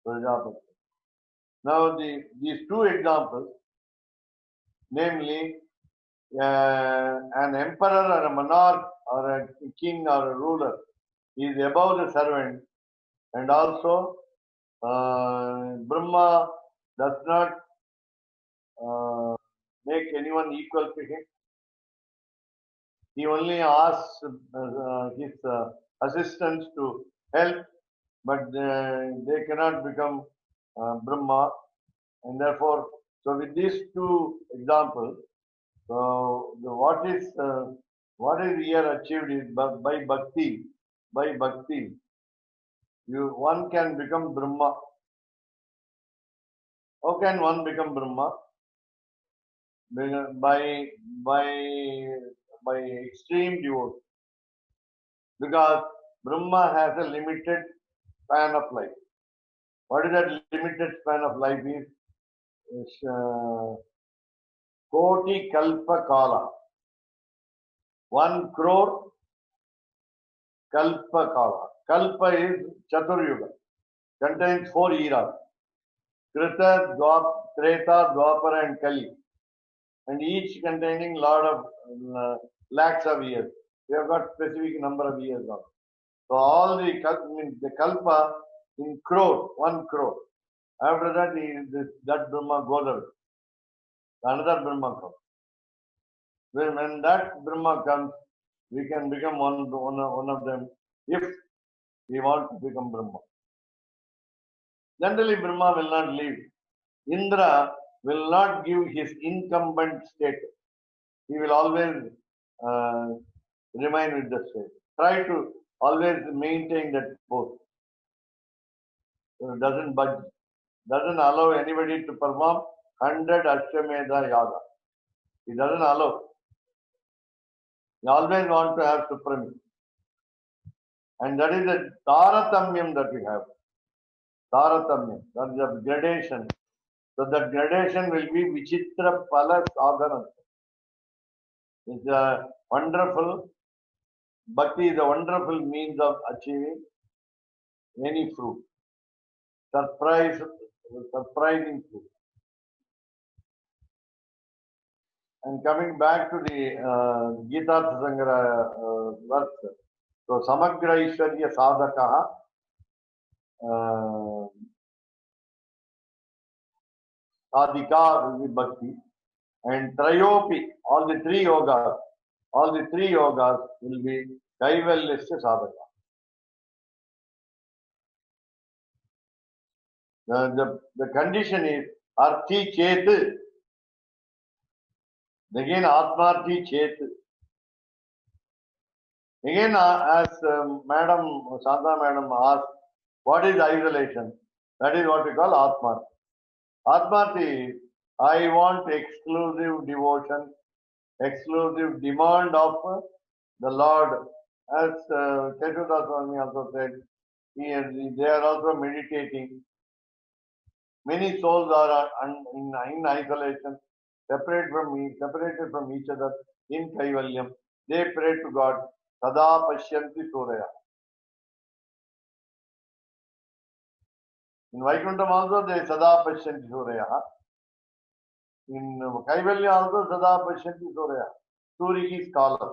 Prajapati. Now these two examples, namely an emperor or a monarch or a king or a ruler is above the servant, and also Brahma does not make anyone equal to him. He only asks his assistants to help, but they cannot become Brahma. And therefore, so with these two examples, what is here achieved is by bhakti. By bhakti, one can become Brahma. How can one become Brahma? By by extreme devotion. Because Brahma has a limited span of life. What is that limited span of life is Koti Kalpa Kala. 1 crore Kalpa Kala. Kalpa is Chaturyuga. Contains 4 eras. Krita, Treta, Dwapara and Kali. And each containing lot of lakhs of years. We have got specific number of years now. So all the Kalpa in crore, 1 crore. After that, that Brahma goes away. Another Brahma comes. When that Brahma comes, we can become one of them if we want to become Brahma. Generally, Brahma will not leave. Indra will not give his incumbent status. He will always remain with the state. Try to always maintain that post. So it doesn't budge. Doesn't allow anybody to perform 100 Ashwamedha Yaga. He doesn't allow. He always want to have supremacy. And that is the Taratamyam that we have. Taratamyam. That is the gradation. So that gradation will be Vichitra Pala Sadhana. It's a wonderful, bhakti is a wonderful means of achieving any fruit. Surprising fruit. And coming back to the Gitartha Sangraha verse, so Samagra Ishwarya Sadhakaha Sadhika will be bhakti, and Trayopi, all the three yogas will be Kaivalyasya Sadhaka. The condition is Arthi Chet. Again, Atmarthi Chet. Again, as Madam Shanta Madam asked, what is isolation? That is what we call Atmarthi. Atmarthi is, I want exclusive devotion, exclusive demand of the Lord. As Gitartha Swami also said, they are also meditating. Many souls are in isolation, separated from each other in Kaivalyam. They pray to God. Sada Pashyanti Suraya. In Vaikuntham also they Sada Pashyanti Suraya. In Kaivalya also Sada Pashyanti Suraya. Suri is scholar.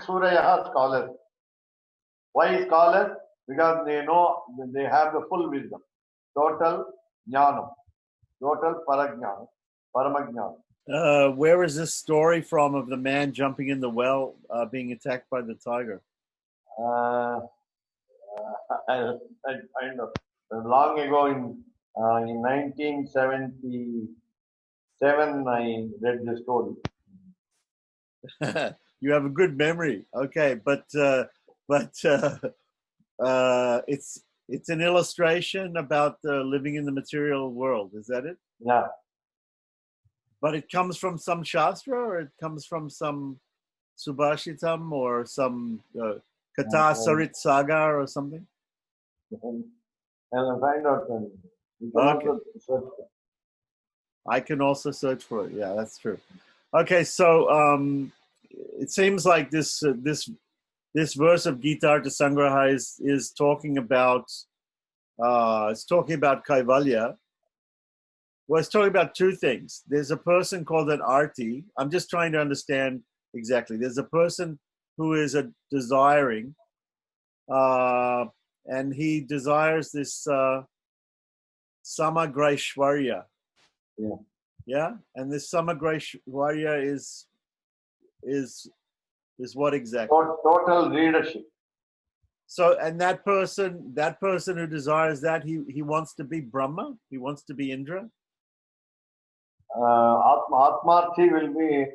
Suraya scholars. Why scholars? Because they know, they have the full wisdom. Total jnanam. Total parajnanam. Paramajnanam. Where is this story from of the man jumping in the well being attacked by the tiger? I know. Long ago in 1977, I read the story. You have a good memory. Okay, but it's an illustration about living in the material world. Is that it? Yeah. But it comes from some shastra, or it comes from some subhashitam, or some Katha Sarit Sagar or something? I'll find out. You can Okay. also search. I can also search for it. Yeah, that's true. Okay, so it seems like this verse of Gitartha Sangraha is talking about it's talking about Kaivalya. Well, it's talking about two things. There's a person called an arti. I'm just trying to understand exactly. There's a person who is a desiring, and he desires this samagraishwarya. Yeah. Yeah, and this samagraishwarya is what exactly? Total leadership. So, and that person who desires that, he wants to be Brahma. He wants to be Indra. Atmarthi will be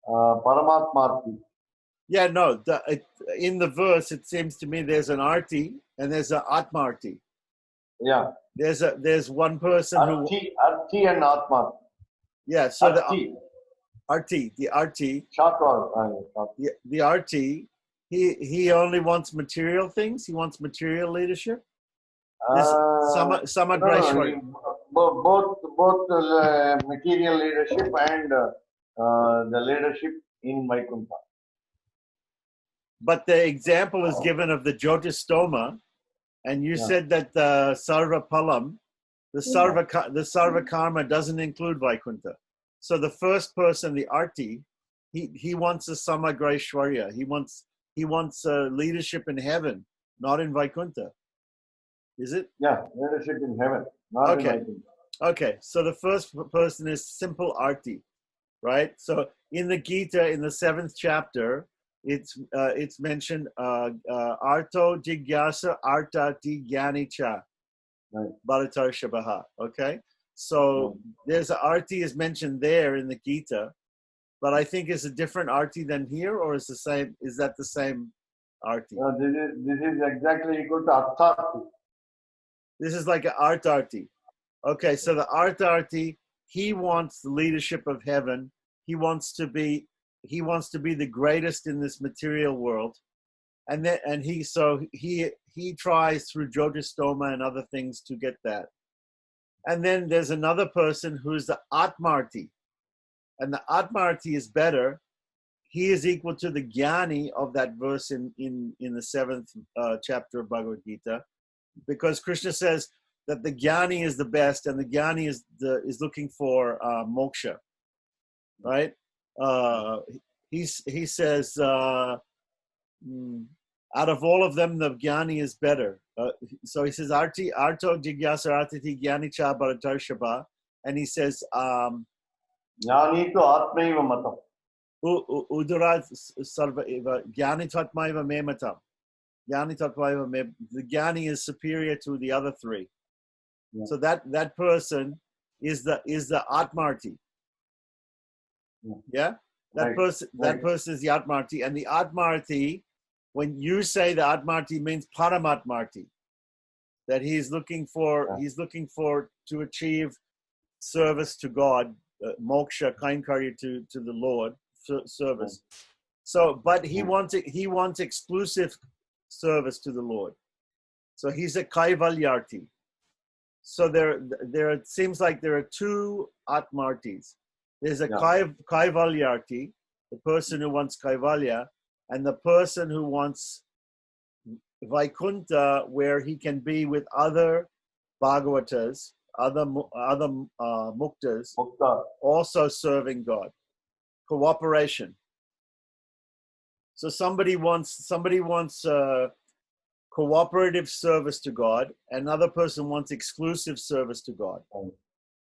Paramatmarthi. Yeah, no. In the verse, it seems to me there's an arti and there's an atmarti. Yeah. There's one person Arthi and Atmarthi. Yeah. So Arthi. the arti. Short one. The arti. He only wants material things. He wants material leadership. This Samagreshwari. Both material leadership and the leadership in Vaikuntha. But the example is given of the Jyotistoma, and you said that the Sarva Palam, the Sarva Karma doesn't include Vaikuntha. So the first person, the Arti, he wants a Samagreshwarya. He wants leadership in heaven, not in Vaikuntha. Is it? Yeah, leadership in heaven, not in Vaikuntha. Okay, so the first person is simple Arti, right? So in the Gita, in the 7th chapter, it's mentioned Arto Jigyasa Artati Jnani Cha Bharatar Shabaha. Okay, so there's a Arti is mentioned there in the Gita, but I think it's a different Arti than here, or is the same? Is that the same Arti? This is exactly equal to Arthati. This is like an Artarti. Okay, so the Artarti, he wants the leadership of heaven. He wants to be the greatest in this material world, and he tries through Jyotistoma and other things to get that. And then there's another person who's the Atmarti, and the Atmarti is better. He is equal to the Jnani of that verse in the 7th chapter of Bhagavad Gita, because Krishna says that the Jnani is the best, and the Jnani is looking for moksha, right? He says out of all of them, the Jnani is better. So he says Arto Jigyasa Artati Jnani Cha Bharatar Shaba, and he says Jnani to Atmaiva Matam. Udarat Sarva Eva Jnani Tatmaiva Me Matam. Jnani Tatmaiva Me. The Jnani is superior to the other three. Yeah. So that person is the Atmarti. Yeah? That person is the Atmarti. And the Atmarti, when you say the Atmarti, means Paramatmarti. That he's looking for to achieve service to God, moksha, kainkarya to the Lord, service. So, but he wants exclusive service to the Lord. So he's a Kaivalyarti. So there it seems like there are two Atmartis. There's a Kaivalyarti, the person who wants Kaivalya, and the person who wants Vaikuntha, where he can be with other Bhagavatas, other muktas, also serving God. Cooperation. So somebody wants cooperative service to God. Another person wants exclusive service to God.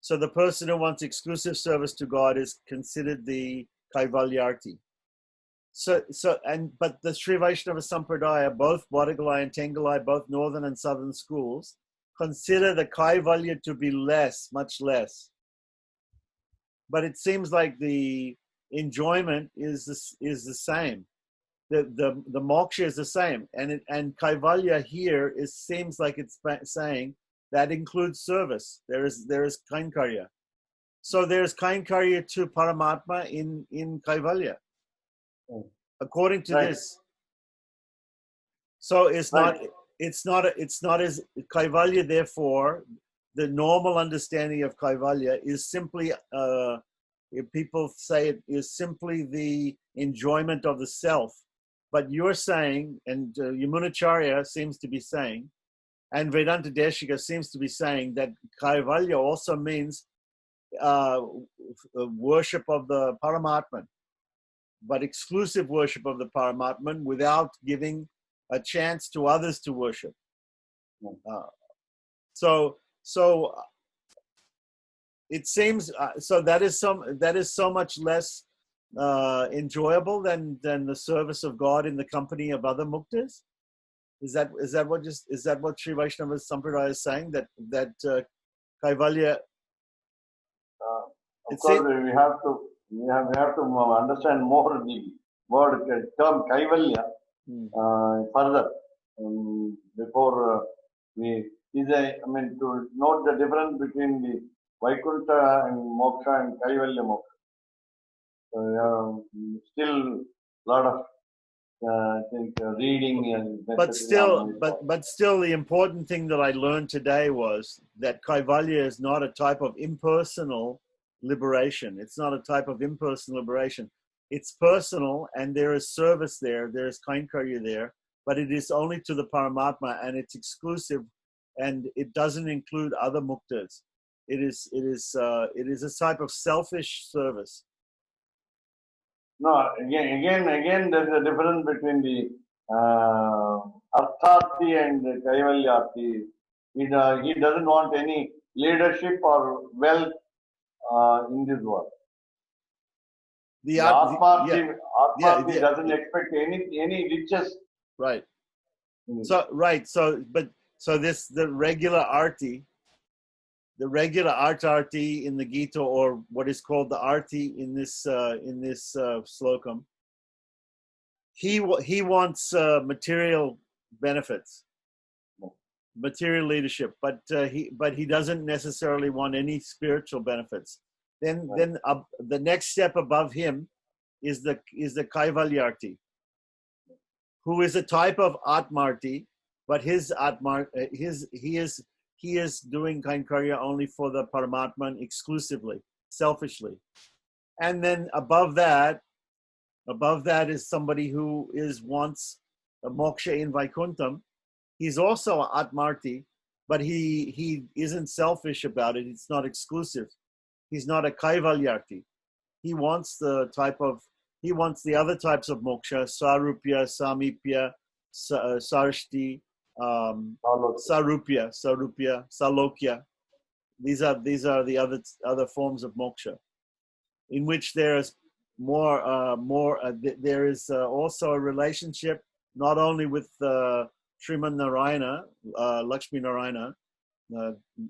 So the person who wants exclusive service to God is considered the Kaivalyarti. But the Sri Vaishnava Sampradaya, both Vadagalai and Tengalai, both northern and southern schools, consider the Kaivalya to be less, much less. But it seems like the enjoyment is the same. The moksha is the same, and Kaivalya here seems like it's saying that includes service. There is kainkarya. So there's kainkarya to Paramatma in Kaivalya, according to this. So it's not as Kaivalya. Therefore, the normal understanding of Kaivalya is simply, if people say it, is simply the enjoyment of the self. But you're saying, and Yamunacharya seems to be saying, And Vedanta Deshika seems to be saying that Kaivalya also means worship of the Paramatman, but exclusive worship of the Paramatman without giving a chance to others to worship. So it seems so that is so much less enjoyable than the service of God in the company of other muktas. Is that what Sri Vaishnava Sampradaya is saying, that Kaivalya? Of course, we have to understand more the word term Kaivalya further before we. To note the difference between the Vaikuntha and Moksha and Kaivalya Moksha. So, still a lot of I think reading and. But still, the important thing that I learned today was that Kaivalya is not a type of impersonal liberation. It's not a type of impersonal liberation. It's personal, and there is service there. There is Kainkarya there, but it is only to the Paramatma, and it's exclusive, and it doesn't include other muktas. It is a type of selfish service. No, again, there's a difference between the Arthati and the Kaivalyarti. He doesn't want any leadership or wealth in this world. The Atmarti doesn't expect any riches. Right. So the regular arti, arti in the Gita, or what is called the arti in this slokam, he wants material benefits, material leadership, but he doesn't necessarily want any spiritual benefits. Then the next step above him is the Kaivalyarti, who is a type of Atmarti, but his he is doing Kainkarya only for the Paramatman exclusively, selfishly. And then above that is somebody who wants a moksha in Vaikuntham. He's also an Atmarti, but he isn't selfish about it. It's not exclusive. He's not a Kaivalyarti. He wants the other types of moksha: sarupya, samipya, sarshti, sarupya, salokya. These are the other forms of moksha, in which there is there is also a relationship not only with Sriman Narayana, Lakshmi Narayana,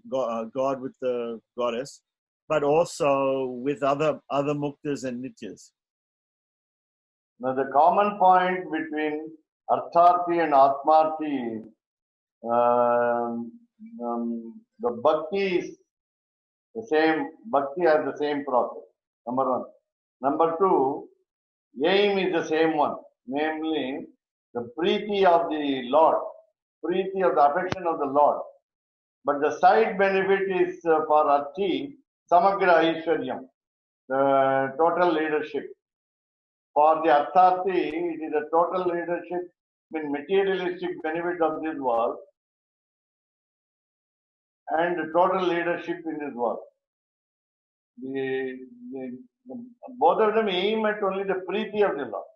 God with the goddess, but also with other muktas and nityas. Now the common point between Artharthi and Atmarthi, the bhakti is the same. Bhakti has the same process. Number one. Number two, aim is the same one, namely the preeti of the Lord, preeti of the affection of the Lord. But the side benefit is for Arthi, Samagra Aishwaryam, the total leadership. For the Artharthi, it is a total leadership, materialistic benefit of this world and total leadership in this world. Both of them aim at only the preeti of the Lord.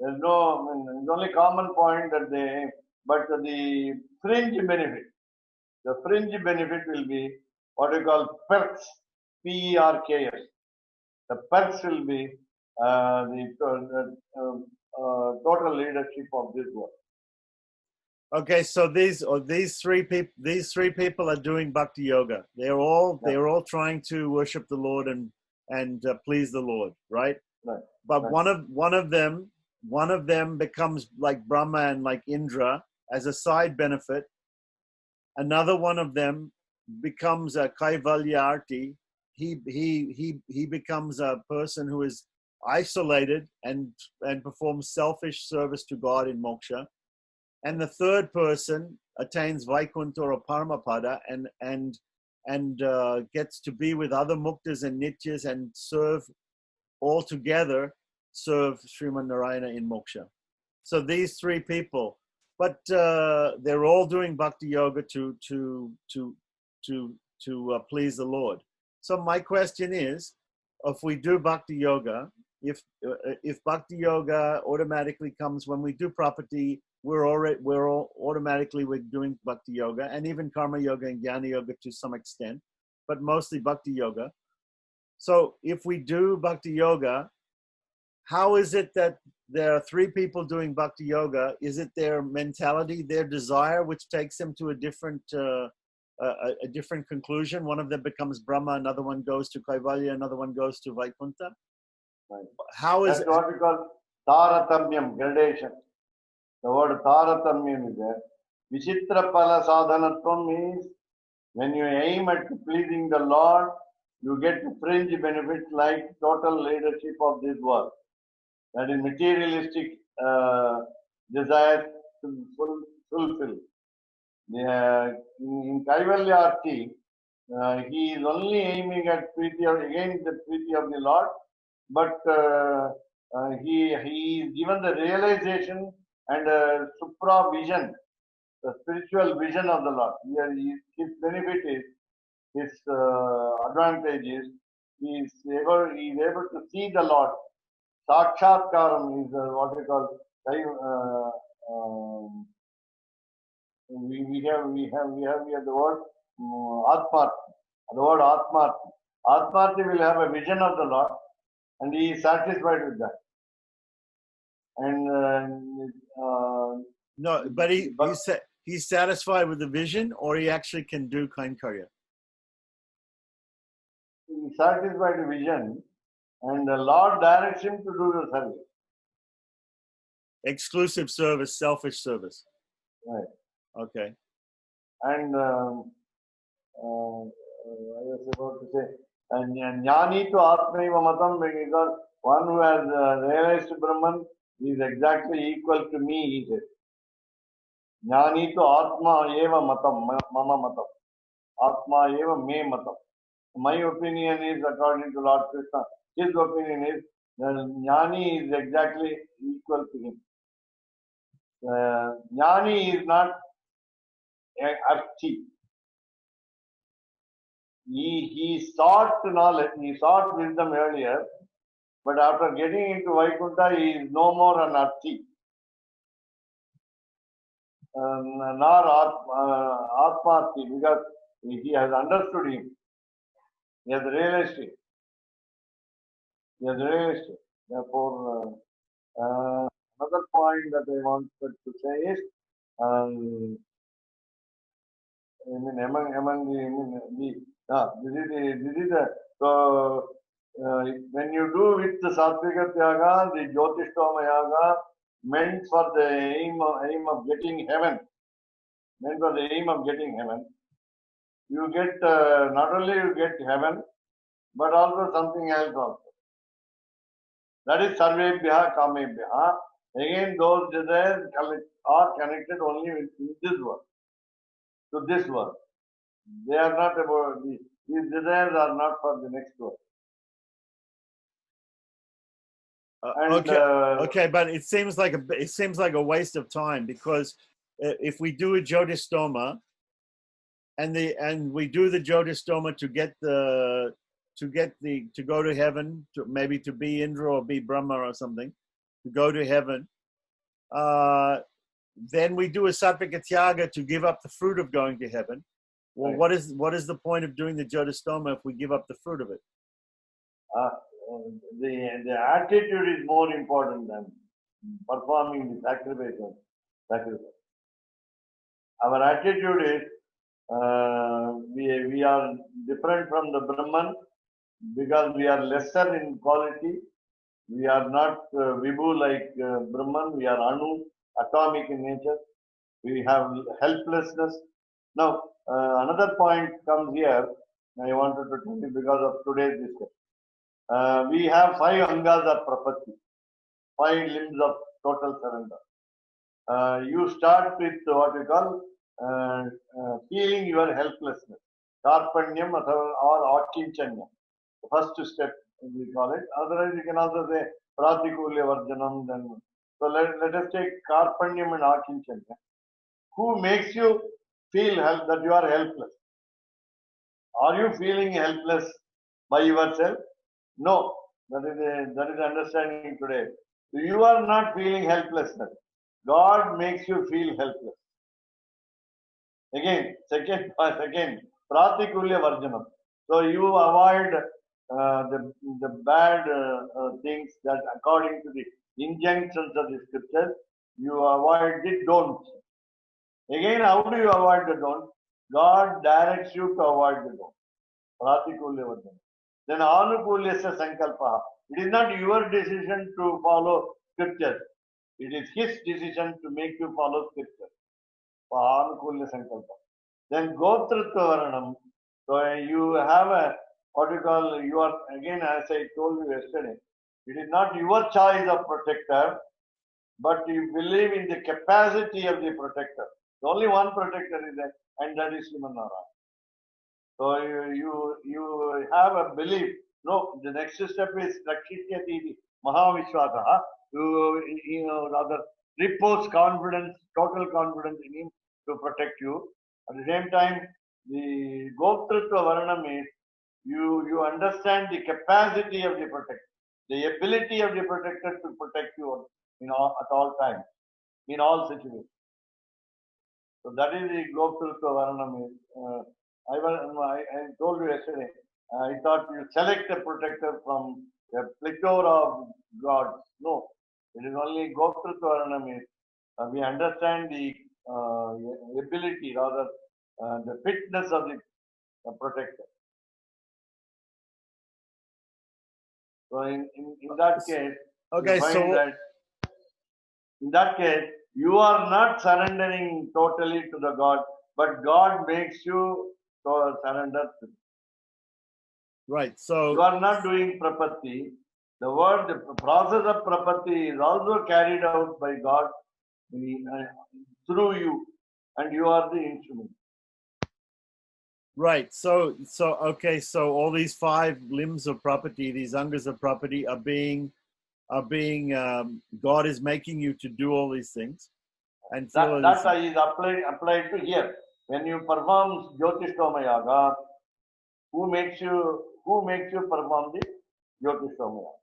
There's it's only common point that but the fringe benefit will be what we call perks, P-E-R-K-S. The perks will be the total leadership of this world. Okay, so these three people are doing bhakti yoga. They're all trying to worship the Lord and please the Lord, right? Right. But right. one of them becomes like Brahma and like Indra as a side benefit. Another one of them becomes a Kaivalyarti. He becomes a person who is isolated and performs selfish service to God in moksha. And the third person attains Vaikuntha or Paramapada and gets to be with other muktas and nityas and serve Sriman Narayana in moksha. So these three people, but they're all doing bhakti yoga to please the Lord. So my question is, if we do bhakti yoga, if bhakti yoga automatically comes when we do property, we're all automatically we're doing bhakti yoga, and even karma yoga and jnana yoga to some extent, but mostly bhakti yoga. So if we do bhakti yoga, how is it that there are three people doing bhakti yoga? Is it their mentality, their desire, which takes them to a different conclusion? One of them becomes Brahma, another one goes to Kaivalya, another one goes to Vaikuntha. Right. How is That's what we call taratamyam, gradation. The word taratamyam is there. Vichitra pala sadhanatvam means when you aim at pleasing the Lord, you get fringe benefits like total leadership of this world. That is materialistic desire to fulfill. In Kaivalyarti, he is only aiming at again the Preeti of the Lord, but he is given the realization and supra vision, the spiritual vision of the Lord. His benefit is, his advantage is, he is able to see the Lord. Sakshatkaram is what we call we have the word Atmarti. The word Atmarti. Atmarti will have a vision of the Lord, and he is satisfied with that. And no? But he's satisfied with the vision, or he actually can do Kainkarya. He is satisfied with vision, and the Lord directs him to do the service. Exclusive service, selfish service. Right. Okay. And I was about to say, and Jnani to Atmaiva Matam, because one who has realized Brahman is exactly equal to me, he says. Jnani to Atma eva matam, mama matam. Atma eva me matam. My opinion is, according to Lord Krishna, his opinion is that Jnani is exactly equal to him. Jnani is not an archi. He sought knowledge, he sought wisdom earlier, but after getting into Vaikuntha, he is no more an archi. Nor Atmarti, because he has understood him. He has realized it. Therefore, another point that I wanted to say is, so when you do with the Sattvika Tyaga, the Jyotishtoma Yaga, meant for the aim of getting heaven, you get not only you get heaven, but also something else also. That is Sarvebhya Kamebhya. Again, those desires are connected only with this world, to this world. They are not about these desires are not for the next world. Okay, but it seems like a waste of time, because if we do a Jyotistoma and we do the Jyotistoma to go to heaven, maybe to be Indra or be Brahma or something, to go to heaven, then we do a Sattvika Tyaga to give up the fruit of going to heaven. Well, right. What is the point of doing the Jyotistoma if we give up the fruit of it? The attitude is more important than performing the sacrifice. Our attitude is we are different from the Brahman because we are lesser in quality. We are not Vibhu like Brahman. We are Anu, atomic in nature. We have helplessness. Now, another point comes here. I wanted to tell you because of today's discussion. We have 5 angas of prapatti, 5 limbs of total surrender. You start with what we call feeling your helplessness, karpanyam or akinchanyam. The first step we call it. Otherwise, you can also say pratikulya varjanam. Then So let us take Karpanyam and Akinchanya. Who makes you feel that you are helpless? Are you feeling helpless by yourself? No. That is understanding today. You are not feeling helplessness. God makes you feel helpless. Again, second, Pratikulya Varjanam. So you avoid the bad things that according to the injunctions of the scriptures, you avoid the don'ts. Again, how do you avoid the don't? God directs you to avoid the don't. Pratikulya Varjanam. Then Anukulyasya Sankalpa. It is not your decision to follow scriptures. It is his decision to make you follow scripture. Anukulya Sankalpa. Then Gotritva Varanam. So you have a what you call you are again as I told you yesterday. It is not your choice of protector, but you believe in the capacity of the protector. The only one protector is there, and that is Srimanarayana. So you have a belief. No, the next step is Rakshityati Mahavishwataha. You rather repose confidence, total confidence in him to protect you. At the same time, the Goptritva Varanam is you understand the capacity of the protector, the ability of the protector to protect you at all times, in all situations. So that is the Goptritva Varanam. I told you yesterday, I thought you select a protector from a plethora of gods. No, it is only Goptritva Varanam. We understand the ability, rather the fitness of the protector. So in that case, Okay, you find so that in that case, you are not surrendering totally to the God, but God makes you to surrender to him. right, so You are not doing prapatti. The process of prapatti is also carried out by God through you, and you are the instrument. right, so okay, so all these 5 limbs of property, these angas of property, are being God is making you to do all these things and feel That is applied to here. When you perform Jyotishtoma Yaga, who makes you perform the Jyotishtoma Yaga?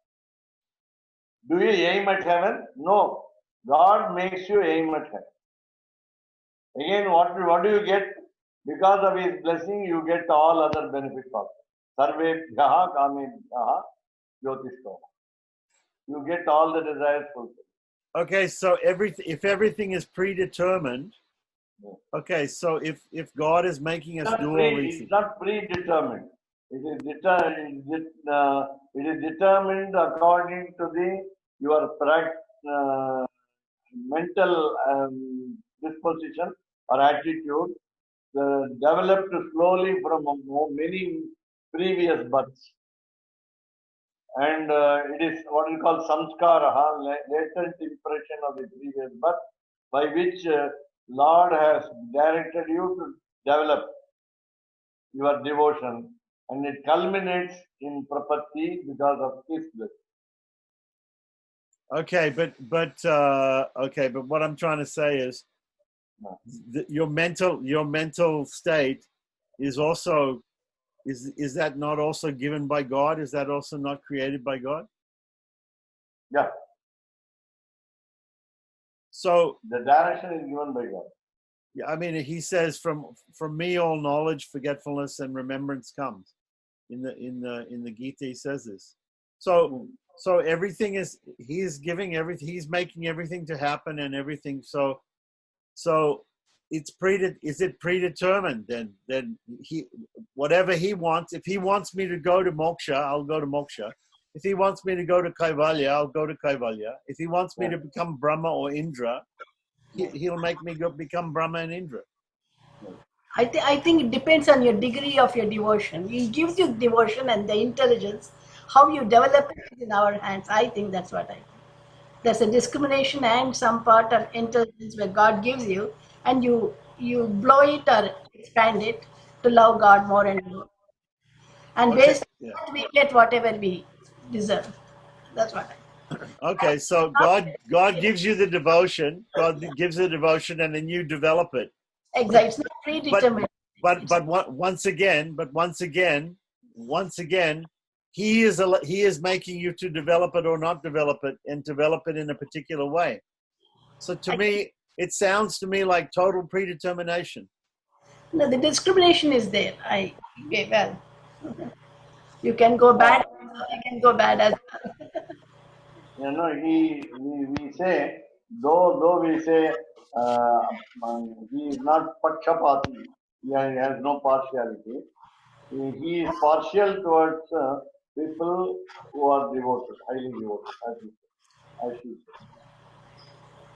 Do you aim at heaven? No. God makes you aim at heaven. Again, what do you get? Because of his blessing, you get all other benefits also. Sarvebhyaha kamebhyaha Jyotishtoma. You get all the desires fulfilled. Okay, so if everything is predetermined, okay, so if God is making us do all these things, It's not predetermined. It is determined according to your mental disposition or attitude, developed slowly from many previous births. And it is what we call samskara, latent impression of the previous birth, by which Lord has directed you to develop your devotion, and it culminates in prapatti because of His blessing. okay, but what I'm trying to say is your mental state is also is that not also given by God? Is that also not created by God? Yeah, So the direction is given by God. yeah, I mean, he says, "From me, all knowledge, forgetfulness, and remembrance comes." In the Gita, he says this. So everything is he's giving everything. He's making everything to happen and everything. So is it predetermined? Then he whatever he wants. If he wants me to go to moksha, I'll go to moksha. If he wants me to go to Kaivalya, I'll go to Kaivalya. If he wants me to become Brahma or Indra, he'll make me go become Brahma and Indra. I think it depends on your degree of your devotion. He gives you devotion and the intelligence. How you develop it is in our hands. I think that's what I think. There's a discrimination and some part of intelligence where God gives you, and you blow it or expand it to love God more and more. And Okay, based yeah. on that, we get whatever we deserve. That's what I think. Okay, so God gives you the devotion. God gives the devotion, and then you develop it. Exactly. It's not But predetermined. once again, he is making you to develop it or not develop it, and develop it in a particular way. So to me, it sounds to me like total predetermination. No, the discrimination is there. Okay, well, you can go bad, you can go bad as well. You know, we say, though we say he is not Pakshapati, he has no partiality. He is partial towards people who are devoted, highly devoted, as you say.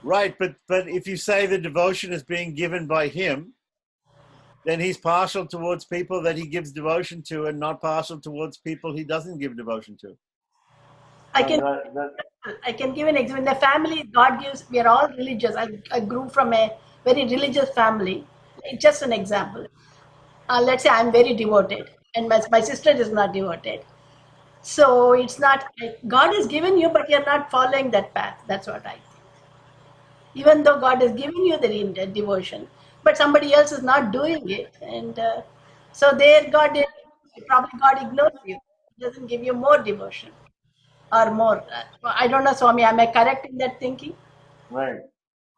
Right, but if you say the devotion is being given by him, then he's partial towards people that he gives devotion to, and not partial towards people he doesn't give devotion to. I And can I can give an example. In the family, God gives. We are all religious. I grew from a very religious family. It's just an example. Let's say I'm very devoted, and my sister is not devoted. So it's not God has given you, but you're not following that path. That's what I think. Even though God has given you the devotion, but somebody else is not doing it, and so there probably God ignores you. He doesn't give you more devotion or more. I don't know, Swami. Am I correct in that thinking? right.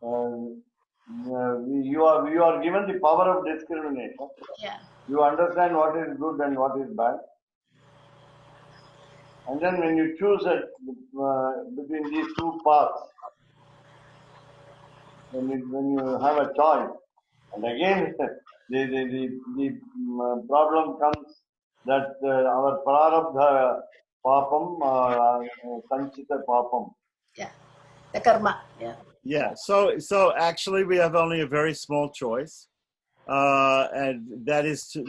You are given the power of discrimination. Yeah. You understand what is good and what is bad. And then when you choose it between these two paths, when you have a choice, and again the problem comes that our prarabdha papam, sanchita papam. Yeah. The karma. Yeah. Yeah. So actually, we have only a very small choice, and that is to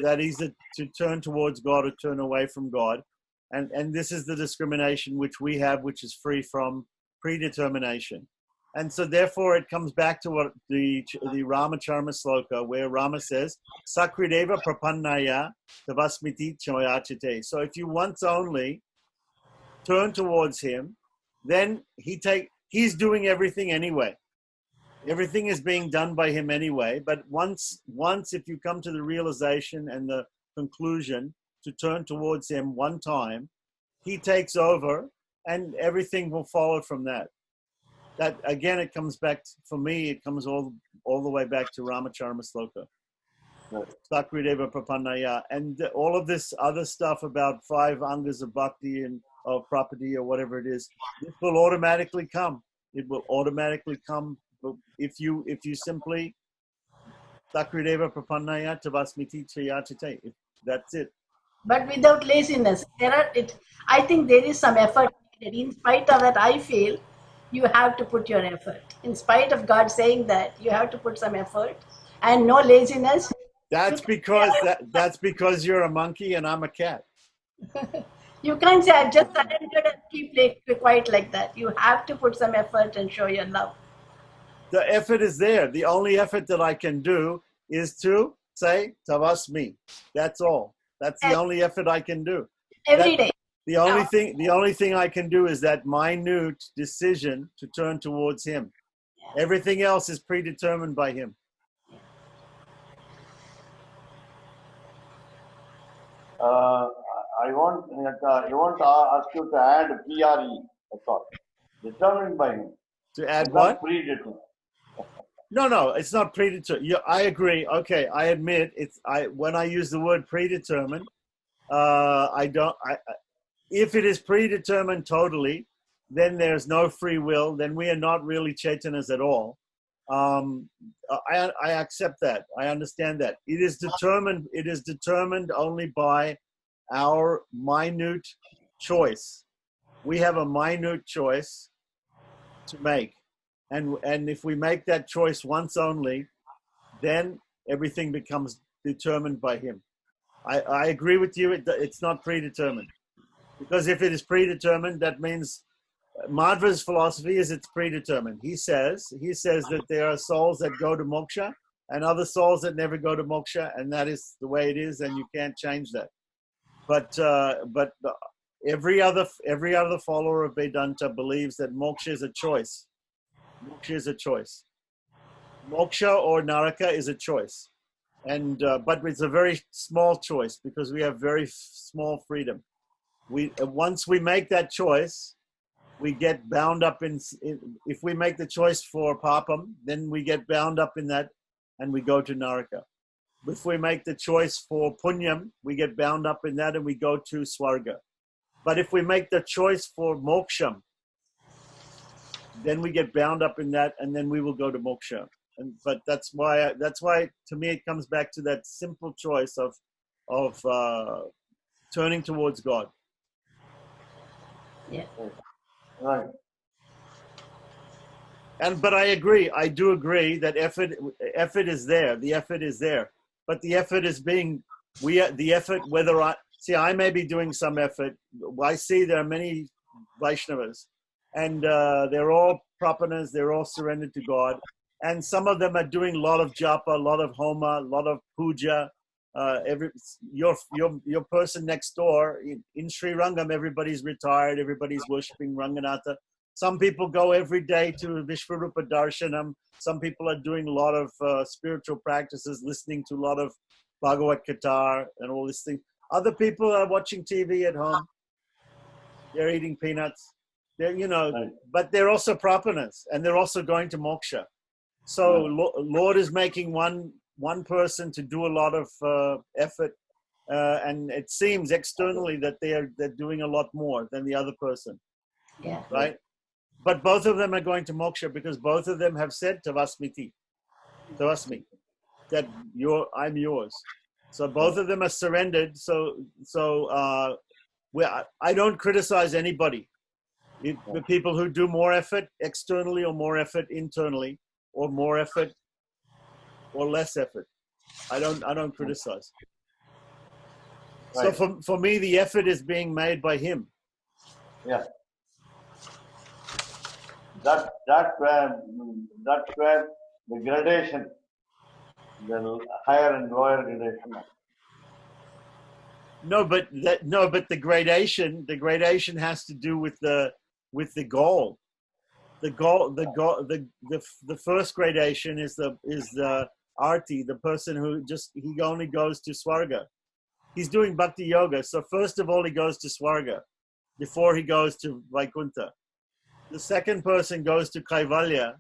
turn towards God or turn away from God, and this is the discrimination which we have, which is free from predetermination. And so therefore it comes back to what the Ramacharma sloka, where Rama says, Sakrideva prapannaya tavasmiti choyachite. So if you once only turn towards him, then he's doing everything anyway. Everything is being done by him anyway. But once if you come to the realization and the conclusion to turn towards him one time, he takes over and everything will follow from that. That again, it comes back, for me, it comes all the way back to Ramacharma sloka. Sakrideva prapannaya. And all of this other stuff about 5 angas of bhakti and of property or whatever it is, this will automatically come. It will automatically come if you simply Sakrideva prapannaya tavasmiti chayachite. That's it. But without laziness, I think there is some effort. In spite of that, I feel you have to put your effort. In spite of God saying that, you have to put some effort and no laziness. That's because you're a monkey and I'm a cat. You can't say I've just surrendered and keep quiet like that. You have to put some effort and show your love. The effort is there. The only effort that I can do is to say tavasmi. That's all. That's the only effort I can do. Every day. The only thing I can do is that minute decision to turn towards him. Everything else is predetermined by him. I want to ask you to add PRE. That's all. Determined by him. To add It's what? not predetermined. No, it's not predetermined. Yeah, I agree. Okay, I admit when I use the word predetermined, if it is predetermined totally, then there's no free will. Then we are not really Chaitanas at all. I accept that. I understand that. It is determined only by our minute choice. We have a minute choice to make. And if we make that choice once only, then everything becomes determined by him. I agree with you. It's not predetermined. Because if it is predetermined, that means Madhva's philosophy is it's predetermined. He says that there are souls that go to moksha and other souls that never go to moksha, and that is the way it is, and you can't change that. But every other follower of Vedanta believes that moksha is a choice. Moksha is a choice. Moksha or naraka is a choice, and but it's a very small choice because we have very small freedom. We once we make that choice, we get bound up in. If we make the choice for papam, then we get bound up in that, and we go to naraka. If we make the choice for punyam, we get bound up in that, and we go to swarga. But if we make the choice for moksham, then we get bound up in that, and then we will go to moksha. But that's why to me it comes back to that simple choice of turning towards God. Yeah. Right. But I do agree that effort is there. The effort is there, but the effort is being the effort. Whether I may be doing some effort. I see there are many Vaishnavas, and they're all prapanas. They're all surrendered to God. And some of them are doing a lot of japa, a lot of homa, a lot of puja. Your person next door in Sri Rangam, everybody's retired, everybody's worshipping Ranganatha. Some people go every day to Vishwarupa Darshanam. Some people are doing a lot of spiritual practices, listening to a lot of Bhagavad Gita and all this thing. Other people are watching TV at home. They're eating peanuts. Right. But they're also prapanas, and they're also going to moksha. So Lord is making one person to do a lot of effort, and it seems externally that they're doing a lot more than the other person, Yeah. right? But both of them are going to moksha because both of them have said tavasmiti, that I'm yours. So both of them are surrendered. I don't criticize anybody. The people who do more effort externally or more effort internally, or more effort or less effort, I don't criticize. Right. So for me, the effort is being made by him. Yeah. That's where the gradation, the higher and lower gradation. No, but the gradation has to do with the goal. The first gradation is the arti, the person who he only goes to swarga. He's doing bhakti yoga, so first of all he goes to swarga before he goes to Vaikuntha. The second person goes to Kaivalya.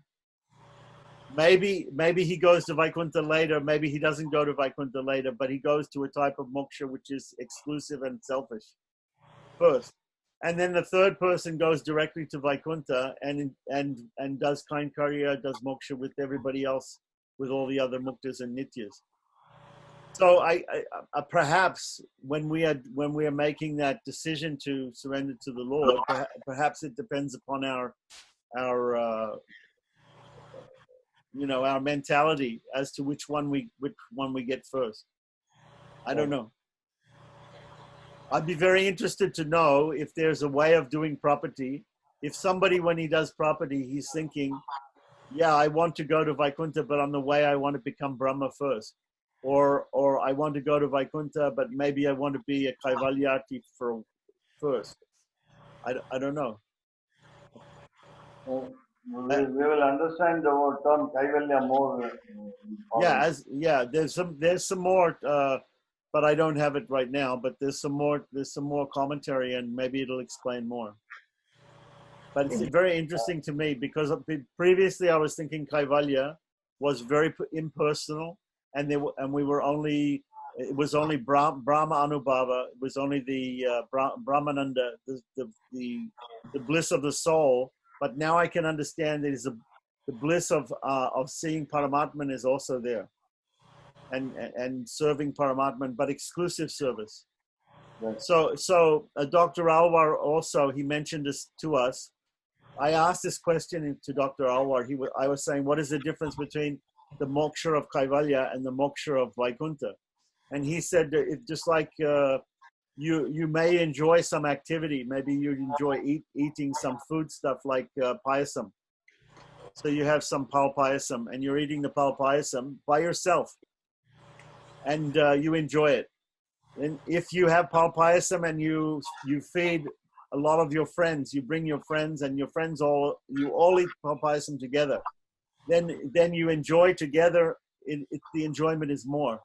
Maybe he goes to Vaikuntha later, maybe he doesn't go to Vaikuntha later, but he goes to a type of moksha which is exclusive and selfish first. And then the third person goes directly to Vaikuntha and does Kainkarya, does moksha with everybody else, with all the other muktas and nityas. So I perhaps when we are making that decision to surrender to the Lord, perhaps it depends upon our our mentality as to which one we get first. I don't know. I'd be very interested to know if there's a way of doing property. If somebody, when he does property, he's thinking, yeah, I want to go to Vaikuntha, but on the way I want to become Brahma first. Or I want to go to Vaikuntha, but maybe I want to be a Kaivalyati first. I don't know. We will understand the word term Kaivalya more. There's some more, but I don't have it right now. But there's some more commentary, and maybe it'll explain more. But it's very interesting to me because previously I was thinking Kaivalya was very impersonal, and it was only Brahma Anubhava. It was only the Brahmananda, the bliss of the soul. But now I can understand that the bliss of seeing Paramatman is also there, and serving Paramatman, but exclusive service. Right. So Dr. Alwar also, he mentioned this to us. I asked this question to Dr. Alwar. I was saying, what is the difference between the moksha of Kaivalya and the moksha of Vaikuntha? And he said that it's just like you may enjoy some activity. Maybe you enjoy eating some food stuff like payasam. So you have some pal payasam and you're eating the pal payasam by yourself. And you enjoy it. And if you have palpayasam and you feed a lot of your friends, you bring your friends and your friends you all eat palpayasam together, then you enjoy together. The enjoyment is more.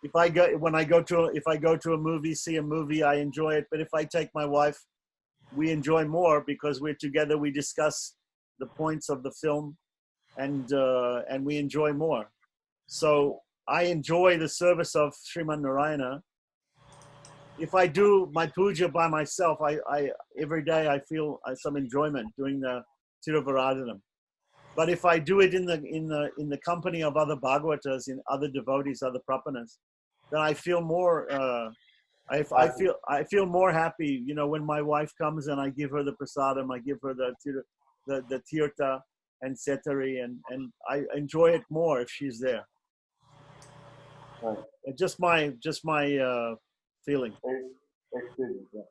If I go to a movie, see a movie, I enjoy it. But if I take my wife, we enjoy more because we're together. We discuss the points of the film, and we enjoy more. So I enjoy the service of Sriman Narayana. If I do my puja by myself, I every day I feel some enjoyment doing the Tiruvaradanam. But if I do it in the company of other Bhagavatas, in other devotees, other Prapanas, then I feel more. I feel more happy. You know, when my wife comes and I give her the prasadam, I give her the tirtha and setari, and I enjoy it more if she's there. Right. Just my feeling. Experience. Yeah.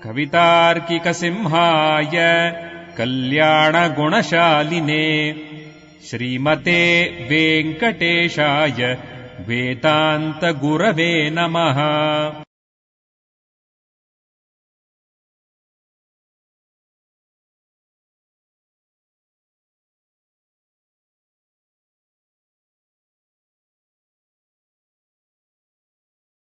कवितार्किकसिंहाय कल्याणगुणशालिने श्रीमते वेङ्कटेशाय वेदान्तगुरवे नमः।